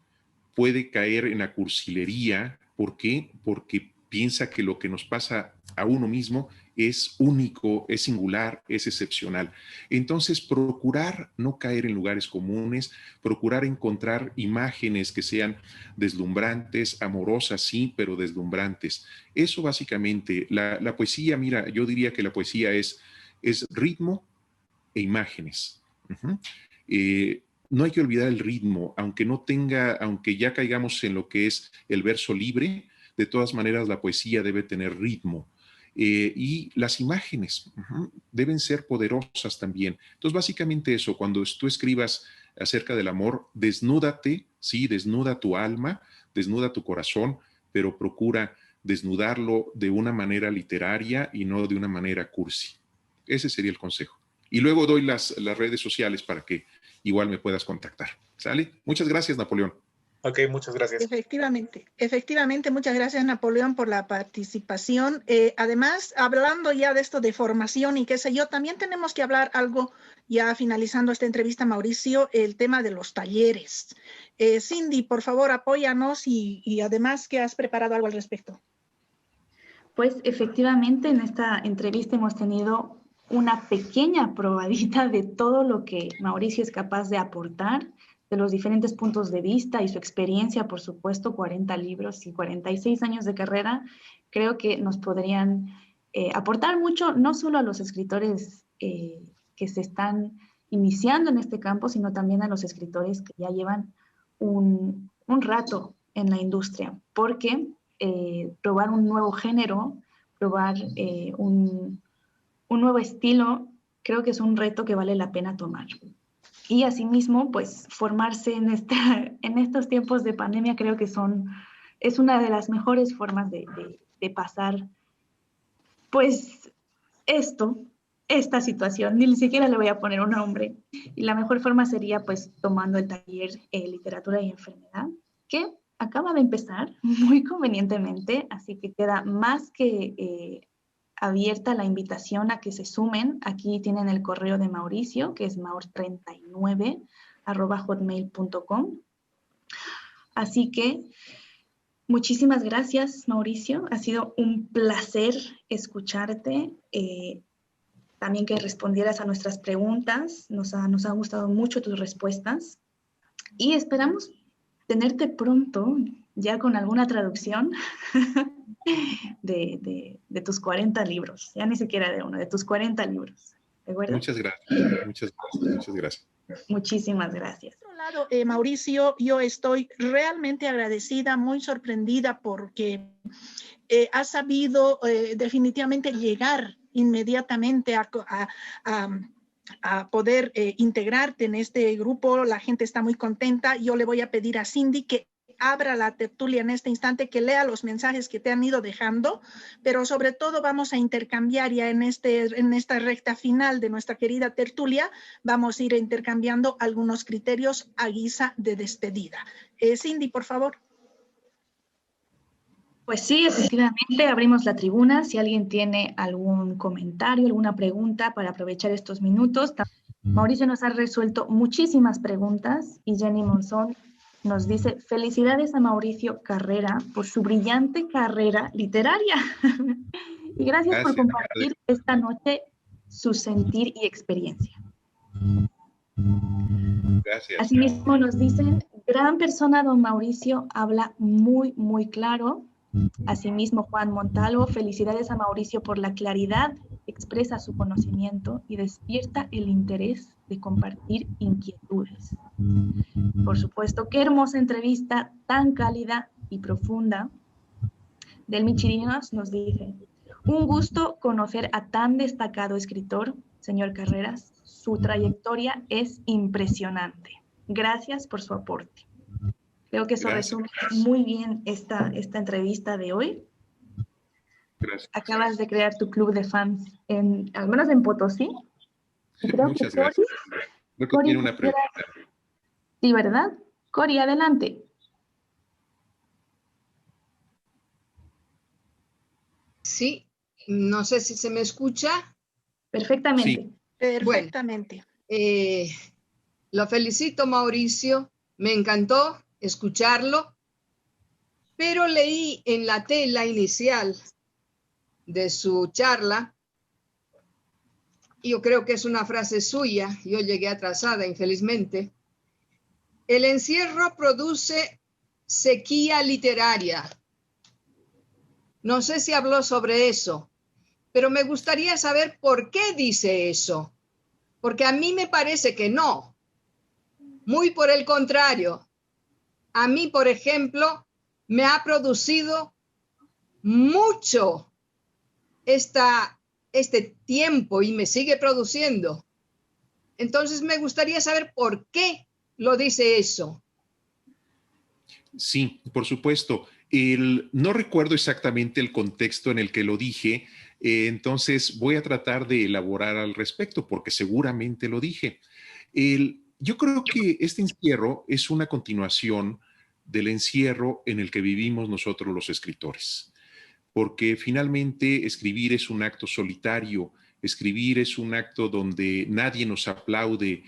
puede caer en la cursilería ¿Por qué? Porque piensa que lo que nos pasa a uno mismo es único, es singular, es excepcional. Entonces, procurar no caer en lugares comunes, procurar encontrar imágenes que sean deslumbrantes, amorosas, sí, pero deslumbrantes. Eso básicamente, la poesía, mira, yo diría que la poesía es ritmo e imágenes. Uh-huh. No hay que olvidar el ritmo, aunque ya caigamos en lo que es el verso libre, de todas maneras la poesía debe tener ritmo. Y las imágenes deben ser poderosas también. Entonces, básicamente eso, cuando tú escribas acerca del amor, desnúdate, sí, desnuda tu alma, desnuda tu corazón, pero procura desnudarlo de una manera literaria y no de una manera cursi. Ese sería el consejo. Y luego doy las redes sociales para que igual me puedas contactar. ¿Sale? Muchas gracias, Napoleón. Ok, muchas gracias. Efectivamente, muchas gracias, Napoleón, por la participación. Además, hablando ya de esto de formación y qué sé yo, también tenemos que hablar algo, ya finalizando esta entrevista, Mauricio, el tema de los talleres. Cindy, por favor, apóyanos y además que has preparado algo al respecto. Pues efectivamente, en esta entrevista hemos tenido una pequeña probadita de todo lo que Mauricio es capaz de aportar, de los diferentes puntos de vista y su experiencia, por supuesto, 40 libros y 46 años de carrera, creo que nos podrían aportar mucho, no solo a los escritores que se están iniciando en este campo, sino también a los escritores que ya llevan un rato en la industria, porque probar un nuevo género, probar un nuevo estilo, creo que es un reto que vale la pena tomar. Y asimismo, pues formarse en estos tiempos de pandemia creo que es una de las mejores formas de pasar, pues, esta situación. Ni siquiera le voy a poner un nombre. Y la mejor forma sería, pues, tomando el taller Literatura y Enfermedad, que acaba de empezar muy convenientemente, así que queda más que abierta la invitación a que se sumen. Aquí tienen el correo de Mauricio, que es maur39@hotmail.com. Así que muchísimas gracias, Mauricio. Ha sido un placer escucharte. También que respondieras a nuestras preguntas. Nos han gustado mucho tus respuestas. Y esperamos tenerte pronto, ya con alguna traducción de tus 40 libros, ya ni siquiera de uno, de tus 40 libros. ¿De acuerdo? Muchas gracias. Muchísimas gracias. Por otro lado, Mauricio, yo estoy realmente agradecida, muy sorprendida porque has sabido definitivamente llegar inmediatamente a poder integrarte en este grupo. La gente está muy contenta. Yo le voy a pedir a Cindy que abra la tertulia en este instante, que lea los mensajes que te han ido dejando, pero sobre todo vamos a intercambiar ya en esta recta final de nuestra querida tertulia, vamos a ir intercambiando algunos criterios a guisa de despedida. Cindy, por favor. Pues sí, efectivamente, abrimos la tribuna. Si alguien tiene algún comentario, alguna pregunta para aprovechar estos minutos. Mauricio nos ha resuelto muchísimas preguntas y Jenny Monzón nos dice: felicidades a Mauricio Carrera por su brillante carrera literaria. Y gracias por compartir esta noche su sentir y experiencia. Gracias. Asimismo nos dicen: gran persona don Mauricio, habla muy, muy claro. Asimismo, Juan Montalvo: felicidades a Mauricio por la claridad, expresa su conocimiento y despierta el interés de compartir inquietudes. Por supuesto, qué hermosa entrevista, tan cálida y profunda. Delmi Chirinos nos dice: un gusto conocer a tan destacado escritor, señor Carreras. Su trayectoria es impresionante. Gracias por su aporte. Creo que eso resume muy bien esta entrevista de hoy. Gracias. Acabas de crear tu club de fans, al menos en Potosí. Creo Muchas gracias. Creo que tiene una pregunta. Sí, ¿verdad? Cori, adelante. Sí, no sé si se me escucha. Perfectamente. Sí. Perfectamente. Bueno, lo felicito, Mauricio. Me encantó escucharlo. pero leí en la tela inicial de su charla, yo creo que es una frase suya, yo llegué atrasada infelizmente, el encierro produce sequía literaria. No sé si habló sobre eso, pero me gustaría saber por qué dice eso, porque a mí me parece que no. Muy por el contrario, a mí, por ejemplo, me ha producido mucho este tiempo y me sigue produciendo. Entonces me gustaría saber por qué lo dice eso. Sí, por supuesto. No recuerdo exactamente el contexto en el que lo dije, entonces voy a tratar de elaborar al respecto porque seguramente lo dije. Yo creo que este encierro es una continuación del encierro en el que vivimos nosotros los escritores, porque finalmente escribir es un acto solitario, escribir es un acto donde nadie nos aplaude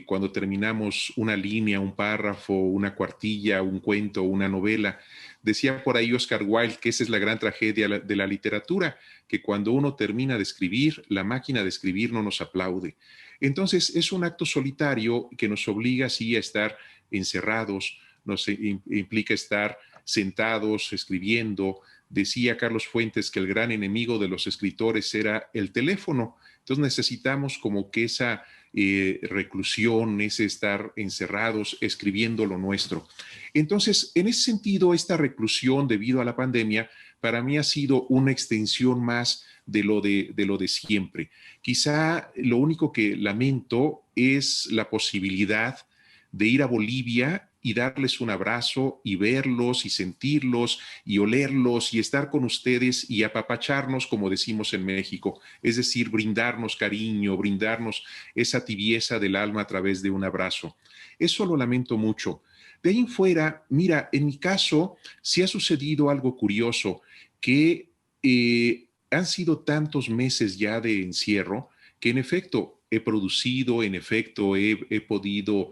cuando terminamos una línea, un párrafo, una cuartilla, un cuento, una novela. Decía por ahí Oscar Wilde que esa es la gran tragedia de la literatura, que cuando uno termina de escribir, la máquina de escribir no nos aplaude. Entonces es un acto solitario que nos obliga así a estar encerrados, nos implica estar sentados, escribiendo. Decía Carlos Fuentes que el gran enemigo de los escritores era el teléfono. Entonces necesitamos como que esa reclusión, ese estar encerrados, escribiendo lo nuestro. Entonces, en ese sentido, esta reclusión debido a la pandemia, para mí ha sido una extensión más de lo de siempre. Quizá lo único que lamento es la posibilidad de ir a Bolivia y darles un abrazo y verlos y sentirlos y olerlos y estar con ustedes y apapacharnos, como decimos en México, es decir, brindarnos cariño, brindarnos esa tibieza del alma a través de un abrazo. Eso lo lamento mucho. De ahí en fuera, mira, en mi caso sí ha sucedido algo curioso, que han sido tantos meses ya de encierro que en efecto he producido, en efecto he podido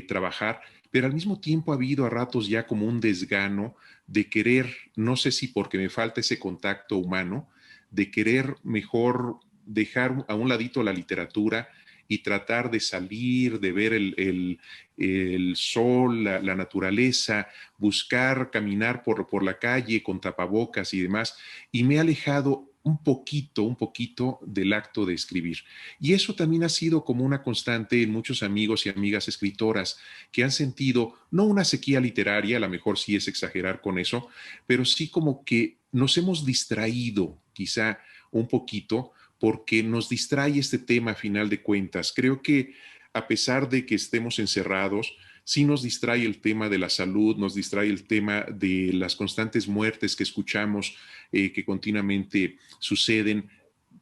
trabajar, pero al mismo tiempo ha habido a ratos ya como un desgano de querer, no sé si porque me falta ese contacto humano, de querer mejor dejar a un ladito la literatura y tratar de salir, de ver el sol, la naturaleza, buscar caminar por la calle con tapabocas y demás, y me he alejado un poquito del acto de escribir. Y eso también ha sido como una constante en muchos amigos y amigas escritoras que han sentido, no una sequía literaria, a lo mejor sí es exagerar con eso, pero sí como que nos hemos distraído quizá un poquito porque nos distrae este tema a final de cuentas. Creo que a pesar de que estemos encerrados, sí nos distrae el tema de la salud, nos distrae el tema de las constantes muertes que escuchamos, que continuamente suceden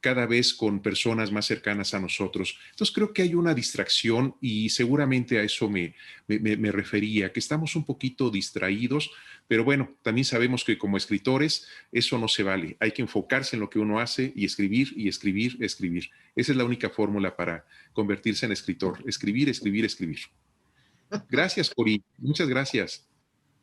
cada vez con personas más cercanas a nosotros. Entonces creo que hay una distracción y seguramente a eso me refería, que estamos un poquito distraídos, pero bueno, también sabemos que como escritores eso no se vale. Hay que enfocarse en lo que uno hace y escribir y escribir, escribir. Esa es la única fórmula para convertirse en escritor. Escribir, escribir, escribir. Gracias, Cori. Muchas gracias.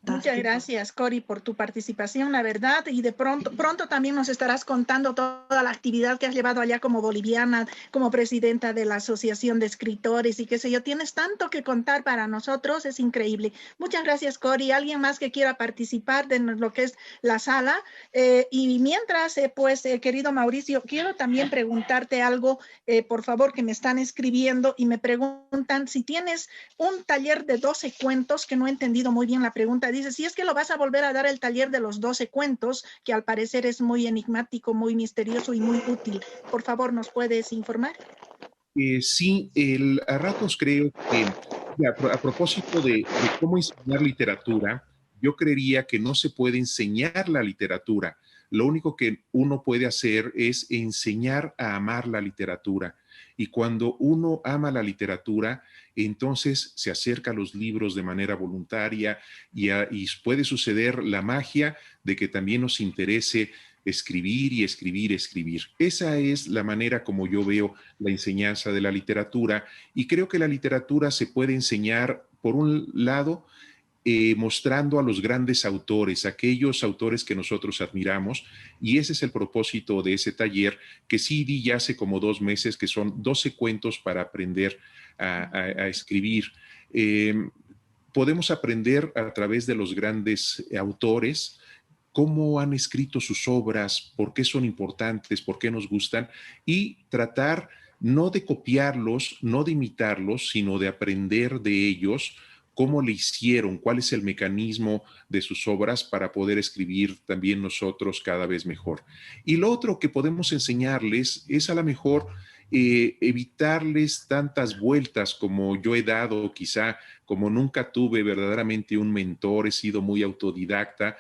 Muchas gracias, Cori, por tu participación, la verdad, y de pronto también nos estarás contando toda la actividad que has llevado allá como boliviana, como presidenta de la Asociación de Escritores y qué sé yo. Tienes tanto que contar para nosotros, es increíble. Muchas gracias, Cori. ¿Alguien más que quiera participar de lo que es la sala? Y mientras, querido Mauricio, quiero también preguntarte algo, por favor, que me están escribiendo y me preguntan si tienes un taller de 12 cuentos, que no he entendido muy bien la pregunta. Dice, si es que lo vas a volver a dar el taller de los 12 cuentos, que al parecer es muy enigmático, muy misterioso y muy útil. Por favor, ¿nos puedes informar? Sí, a ratos creo que a propósito de cómo enseñar literatura, yo creería que no se puede enseñar la literatura. Lo único que uno puede hacer es enseñar a amar la literatura. Y cuando uno ama la literatura, entonces se acerca a los libros de manera voluntaria y puede suceder la magia de que también nos interese escribir y escribir, escribir. Esa es la manera como yo veo la enseñanza de la literatura y creo que la literatura se puede enseñar, por un lado, mostrando a los grandes autores, aquellos autores que nosotros admiramos, y ese es el propósito de ese taller que sí di ya hace como 2 meses, que son 12 cuentos para aprender a escribir. Podemos aprender a través de los grandes autores cómo han escrito sus obras, por qué son importantes, por qué nos gustan, y tratar no de copiarlos, no de imitarlos, sino de aprender de ellos cómo le hicieron, cuál es el mecanismo de sus obras para poder escribir también nosotros cada vez mejor. Y lo otro que podemos enseñarles es a lo mejor evitarles tantas vueltas como yo he dado, quizá como nunca tuve verdaderamente un mentor, he sido muy autodidacta,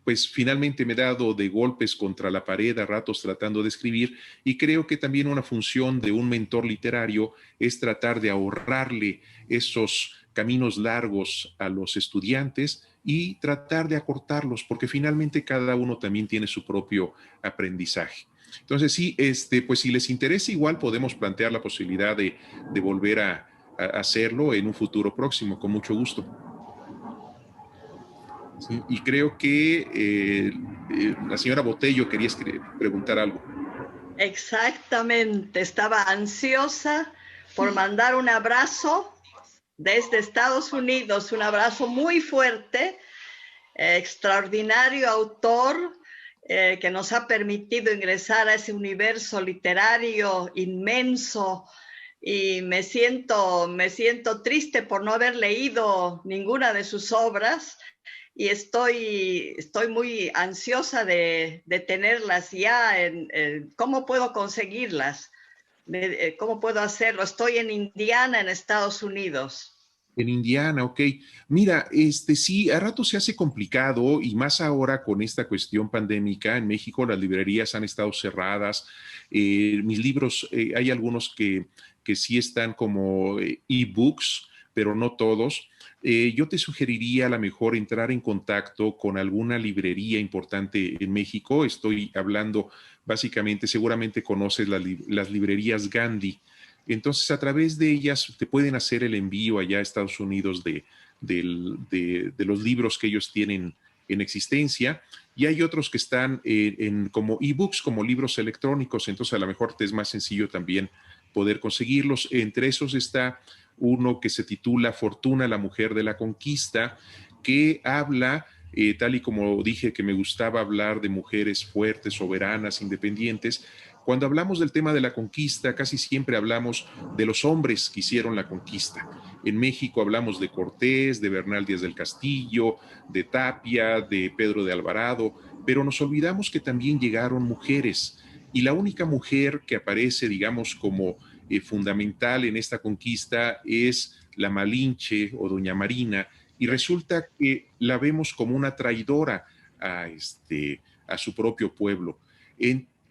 pues finalmente me he dado de golpes contra la pared a ratos tratando de escribir, y creo que también una función de un mentor literario es tratar de ahorrarle esos caminos largos a los estudiantes y tratar de acortarlos, porque finalmente cada uno también tiene su propio aprendizaje. Entonces sí, pues si les interesa, igual podemos plantear la posibilidad de volver a hacerlo en un futuro próximo, con mucho gusto. Sí, y creo que la señora Botello quería preguntar algo. Exactamente, estaba ansiosa por mandar un abrazo desde Estados Unidos, un abrazo muy fuerte, extraordinario autor que nos ha permitido ingresar a ese universo literario inmenso, y me siento triste por no haber leído ninguna de sus obras. Y estoy muy ansiosa de tenerlas ya. ¿Cómo puedo conseguirlas? ¿Cómo puedo hacerlo? Estoy en Indiana, en Estados Unidos. En Indiana, ok. Mira, sí, a rato se hace complicado, y más ahora con esta cuestión pandémica. En México las librerías han estado cerradas. Mis libros, hay algunos que sí están como e-books, pero no todos. Yo te sugeriría a lo mejor entrar en contacto con alguna librería importante en México. Estoy hablando básicamente, seguramente conoces las librerías Gandhi. Entonces, a través de ellas te pueden hacer el envío allá a Estados Unidos de los libros que ellos tienen en existencia. Y hay otros que están como ebooks, como libros electrónicos. Entonces, a lo mejor te es más sencillo también poder conseguirlos. Entre esos está uno que se titula Fortuna, la mujer de la conquista, que habla, tal y como dije que me gustaba hablar de mujeres fuertes, soberanas, independientes. Cuando hablamos del tema de la conquista, casi siempre hablamos de los hombres que hicieron la conquista. En México hablamos de Cortés, de Bernal Díaz del Castillo, de Tapia, de Pedro de Alvarado, pero nos olvidamos que también llegaron mujeres. Y la única mujer que aparece, digamos, como fundamental en esta conquista es la Malinche o Doña Marina, y resulta que la vemos como una traidora a su propio pueblo.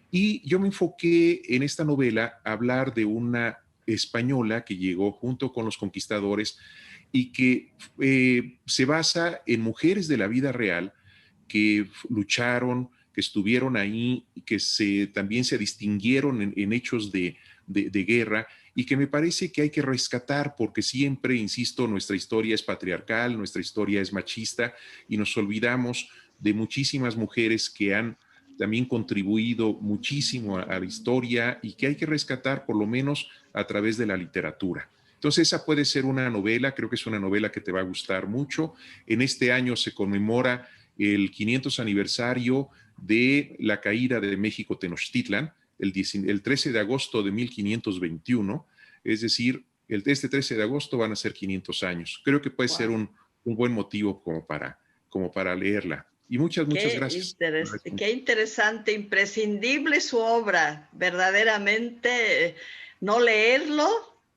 Y yo me enfoqué en esta novela a hablar de una española que llegó junto con los conquistadores y que se basa en mujeres de la vida real que lucharon, que estuvieron ahí, que también se distinguieron en hechos de guerra, y que me parece que hay que rescatar, porque siempre, insisto, nuestra historia es patriarcal, nuestra historia es machista, y nos olvidamos de muchísimas mujeres que han también contribuido muchísimo a la historia y que hay que rescatar por lo menos a través de la literatura. Entonces esa puede ser una novela, creo que es una novela que te va a gustar mucho. En este año se conmemora el 500 aniversario de la caída de México Tenochtitlan, el 13 de agosto de 1521, es decir, este 13 de agosto van a ser 500 años. Creo que puede ser un buen motivo como para leerla. Y muchas gracias. Qué interesante, imprescindible su obra. Verdaderamente, no leerlo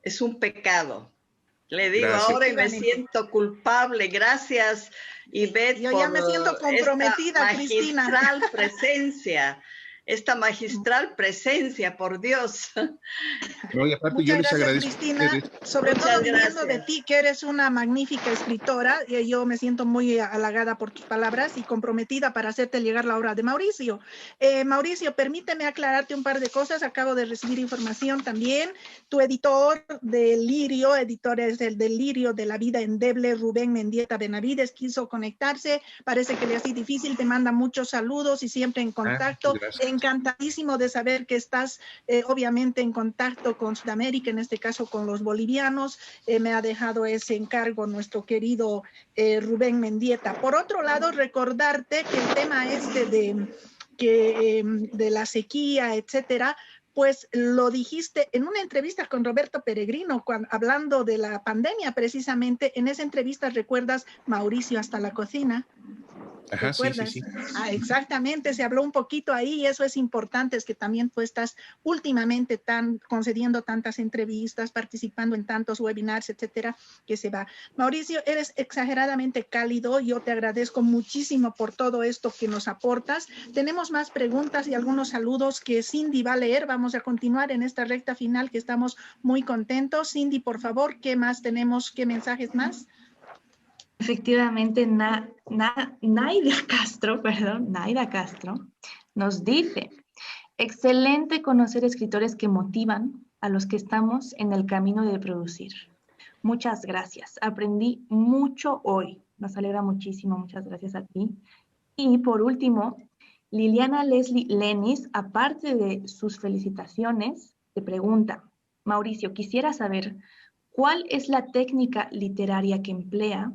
es un pecado. Le digo ahora y me siento culpable. Gracias, Ivette. Yo ya me siento comprometida, Cristina. Magistral presencia. esta magistral presencia, por Dios. No, y aparte, Muchas yo les gracias, agradezco Cristina, a ustedes. sobre Muchas todo viniendo de gracias. ti, que eres una magnífica escritora. Yo me siento muy halagada por tus palabras y comprometida para hacerte llegar la obra de Mauricio. Mauricio, permíteme aclararte un par de cosas. Acabo de recibir información también. Tu editor del Lirio, editor es el del Lirio de la vida endeble, Rubén Mendieta Benavides, quiso conectarse. Parece que le ha sido difícil, te manda muchos saludos y siempre en contacto. Gracias. Encantadísimo de saber que estás obviamente en contacto con Sudamérica, en este caso con los bolivianos. Me ha dejado ese encargo nuestro querido Rubén Mendieta. Por otro lado, recordarte que el tema este de la sequía, etcétera, pues lo dijiste en una entrevista con Roberto Peregrino, hablando de la pandemia precisamente. En esa entrevista, ¿recuerdas Mauricio hasta la cocina? Ajá, ¿Recuerdas? sí. Exactamente, se habló un poquito ahí y eso es importante, es que también tú estás últimamente concediendo tantas entrevistas, participando en tantos webinars, etcétera, que se va. Mauricio, eres exageradamente cálido, yo te agradezco muchísimo por todo esto que nos aportas. Tenemos más preguntas y algunos saludos que Cindy va a leer. Vamos a continuar en esta recta final que estamos muy contentos. Cindy, por favor, ¿qué más tenemos? ¿Qué mensajes más? Efectivamente, Naida Castro nos dice, excelente conocer escritores que motivan a los que estamos en el camino de producir. Muchas gracias, aprendí mucho hoy, nos alegra muchísimo, muchas gracias a ti. Y por último, Liliana Leslie Lenis, aparte de sus felicitaciones, te pregunta, Mauricio, quisiera saber, ¿cuál es la técnica literaria que emplea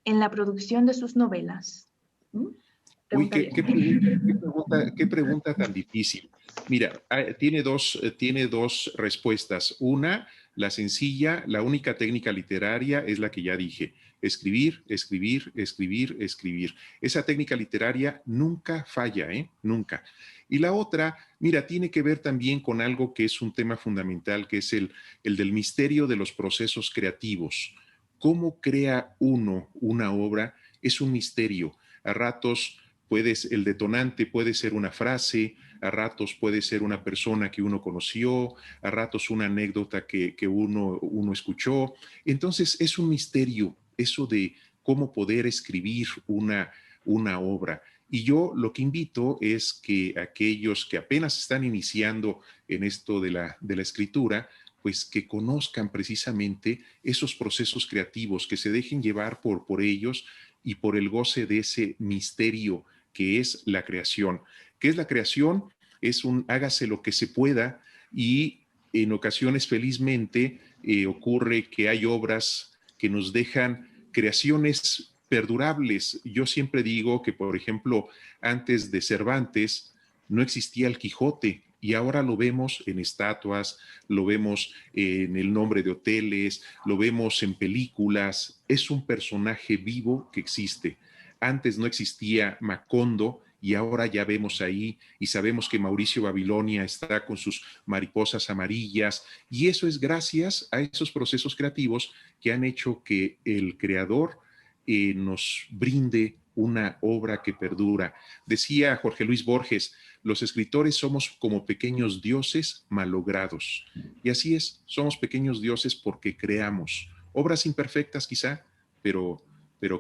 en la producción de sus novelas? Uy, qué pregunta tan difícil. Mira, tiene dos respuestas. Una, la sencilla, la única técnica literaria es la que ya dije. Escribir, escribir, escribir, escribir. Esa técnica literaria nunca falla, ¿eh? Nunca. Y la otra, mira, tiene que ver también con algo que es un tema fundamental, que es el del misterio de los procesos creativos. ¿Cómo crea uno una obra? Es un misterio. A ratos el detonante puede ser una frase, a ratos puede ser una persona que uno conoció, a ratos una anécdota que uno escuchó. Entonces es un misterio eso de cómo poder escribir una obra. Y yo lo que invito es que aquellos que apenas están iniciando en esto de la escritura, pues que conozcan precisamente esos procesos creativos, que se dejen llevar por ellos y por el goce de ese misterio que es la creación. ¿Qué es la creación? Es hágase lo que se pueda, y en ocasiones felizmente ocurre que hay obras que nos dejan creaciones perdurables. Yo siempre digo que, por ejemplo, antes de Cervantes no existía el Quijote, y ahora lo vemos en estatuas, lo vemos en el nombre de hoteles, lo vemos en películas. Es un personaje vivo que existe. Antes no existía Macondo y ahora ya vemos ahí y sabemos que Mauricio Babilonia está con sus mariposas amarillas, y eso es gracias a esos procesos creativos que han hecho que el creador nos brinde una obra que perdura. Decía Jorge Luis Borges, los escritores somos como pequeños dioses malogrados. Y así es, somos pequeños dioses porque creamos. Obras imperfectas quizá, pero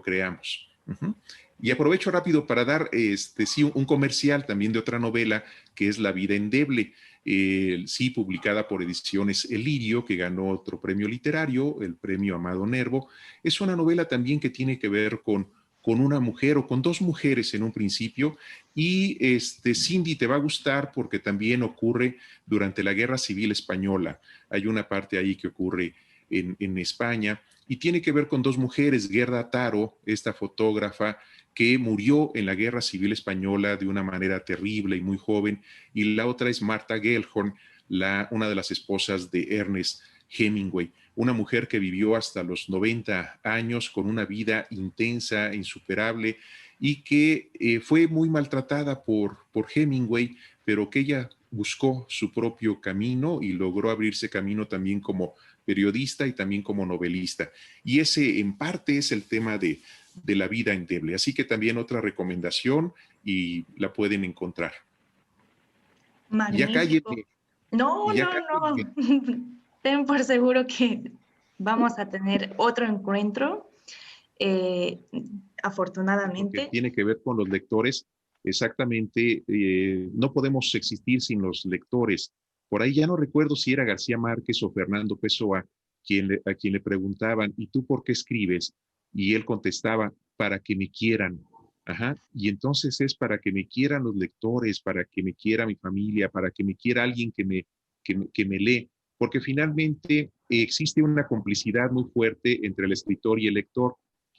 creamos. Y aprovecho rápido para dar un comercial también de otra novela que es La vida endeble, publicada por Ediciones El Lirio, que ganó otro premio literario, el premio Amado Nervo. Es una novela también que tiene que ver con una mujer o con dos mujeres en un principio, y Cindy, te va a gustar porque también ocurre durante la Guerra Civil Española. Hay una parte ahí que ocurre en España y tiene que ver con dos mujeres, Gerda Taro, esta fotógrafa que murió en la Guerra Civil Española de una manera terrible y muy joven, y la otra es Martha Gellhorn, una de las esposas de Ernest Hemingway, una mujer que vivió hasta los 90 años con una vida intensa, insuperable, y que fue muy maltratada por Hemingway, pero que ella buscó su propio camino y logró abrirse camino también como periodista y también como novelista. Y ese en parte es el tema de La vida endeble. Así que también otra recomendación, y la pueden encontrar. Magnífico. Ya cállate. No, Ya no. cállate. Ten por seguro que vamos a tener otro encuentro, afortunadamente. Lo que tiene que ver con los lectores, exactamente, no podemos existir sin los lectores. Por ahí ya no recuerdo si era García Márquez o Fernando Pessoa a quien le preguntaban, ¿y tú por qué escribes? Y él contestaba, para que me quieran. Ajá. Y entonces es para que me quieran los lectores, para que me quiera mi familia, para que me quiera alguien que me lee, porque finalmente existe una complicidad muy fuerte entre el escritor y el lector,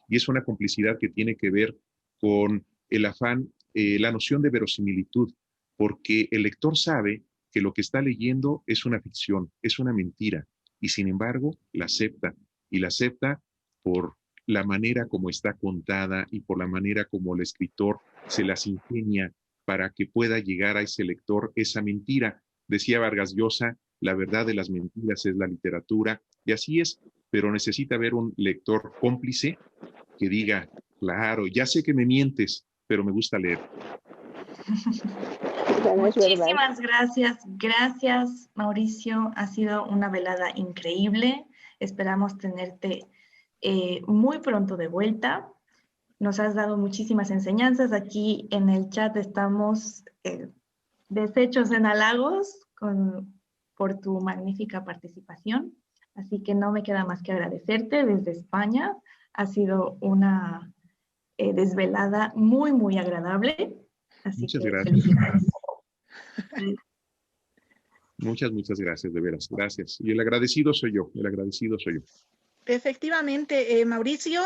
y es una complicidad que tiene que ver con el afán, la noción de verosimilitud, porque el lector sabe que lo que está leyendo es una ficción, es una mentira, y sin embargo la acepta, y la acepta por la manera como está contada y por la manera como el escritor se las ingenia para que pueda llegar a ese lector esa mentira. Decía Vargas Llosa, la verdad de las mentiras es la literatura, y así es, pero necesita haber un lector cómplice que diga, claro, ya sé que me mientes, pero me gusta leer. Muchísimas gracias. Gracias, Mauricio. Ha sido una velada increíble. Esperamos tenerte muy pronto de vuelta. Nos has dado muchísimas enseñanzas. Aquí en el chat estamos deshechos en halagos por tu magnífica participación. Así que no me queda más que agradecerte desde España. Ha sido una desvelada muy, muy agradable. Así Muchas que gracias. felicidades. Muchas gracias, de veras. Gracias. Y el agradecido soy yo. Efectivamente, Mauricio,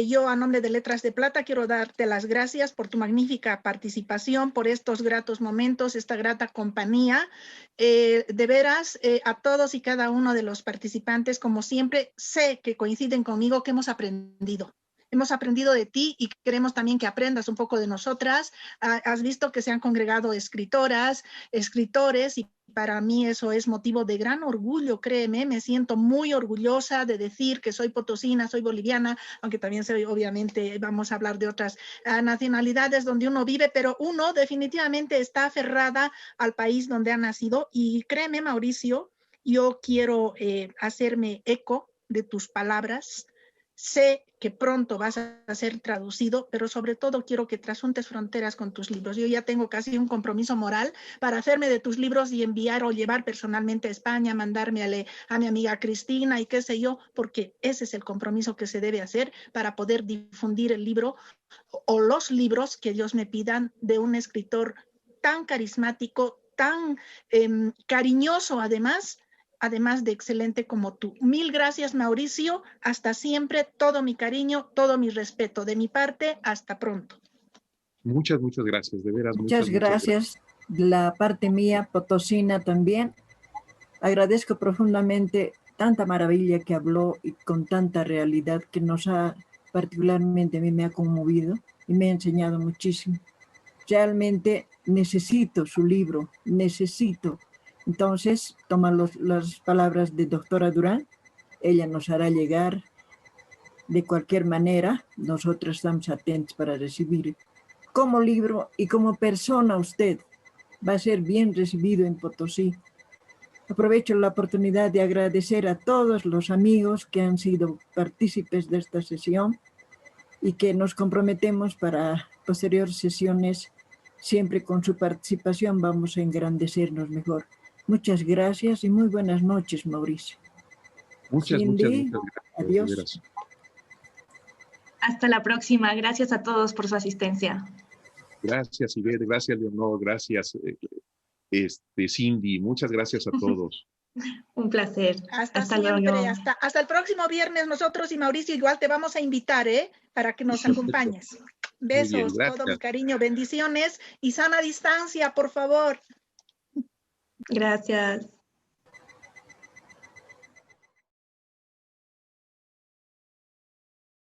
yo a nombre de Letras de Plata quiero darte las gracias por tu magnífica participación, por estos gratos momentos, esta grata compañía. De veras, a todos y cada uno de los participantes, como siempre, sé que coinciden conmigo que hemos aprendido. Hemos aprendido de ti y queremos también que aprendas un poco de nosotras. Has visto que se han congregado escritoras, escritores, y para mí eso es motivo de gran orgullo, créeme. Me siento muy orgullosa de decir que soy potosina, soy boliviana, aunque también soy, obviamente, vamos a hablar de otras nacionalidades donde uno vive, pero uno definitivamente está aferrada al país donde ha nacido. Y créeme, Mauricio, yo quiero hacerme eco de tus palabras. Sé que pronto vas a ser traducido, pero sobre todo quiero que trasuntes fronteras con tus libros. Yo ya tengo casi un compromiso moral para hacerme de tus libros y enviar o llevar personalmente a España, mandarme a mi amiga Cristina y qué sé yo, porque ese es el compromiso que se debe hacer para poder difundir el libro o los libros que Dios me pidan de un escritor tan carismático, tan cariñoso además de excelente como tú. Mil gracias, Mauricio. Hasta siempre. Todo mi cariño, todo mi respeto. De mi parte, hasta pronto. Muchas gracias, de veras. Muchas gracias. La parte mía, potosina también. Agradezco profundamente tanta maravilla que habló y con tanta realidad que particularmente a mí me ha conmovido y me ha enseñado muchísimo. Realmente necesito su libro, necesito. Entonces, toma las palabras de doctora Durán, ella nos hará llegar de cualquier manera, nosotros estamos atentos para recibir. Como libro y como persona usted va a ser bien recibido en Potosí. Aprovecho la oportunidad de agradecer a todos los amigos que han sido partícipes de esta sesión y que nos comprometemos para posteriores sesiones, siempre con su participación vamos a engrandecernos mejor. Muchas gracias y muy buenas noches, Mauricio. Muchas gracias. Adiós. Hasta la próxima. Gracias a todos por su asistencia. Gracias, Ivette. Gracias, Leonor. Gracias, Cindy. Muchas gracias a todos. Un placer. Hasta luego. Hasta el próximo viernes. Nosotros y Mauricio igual te vamos a invitar, para que nos acompañes. Besos, bien, todo mi cariño, bendiciones y sana distancia, por favor. Gracias.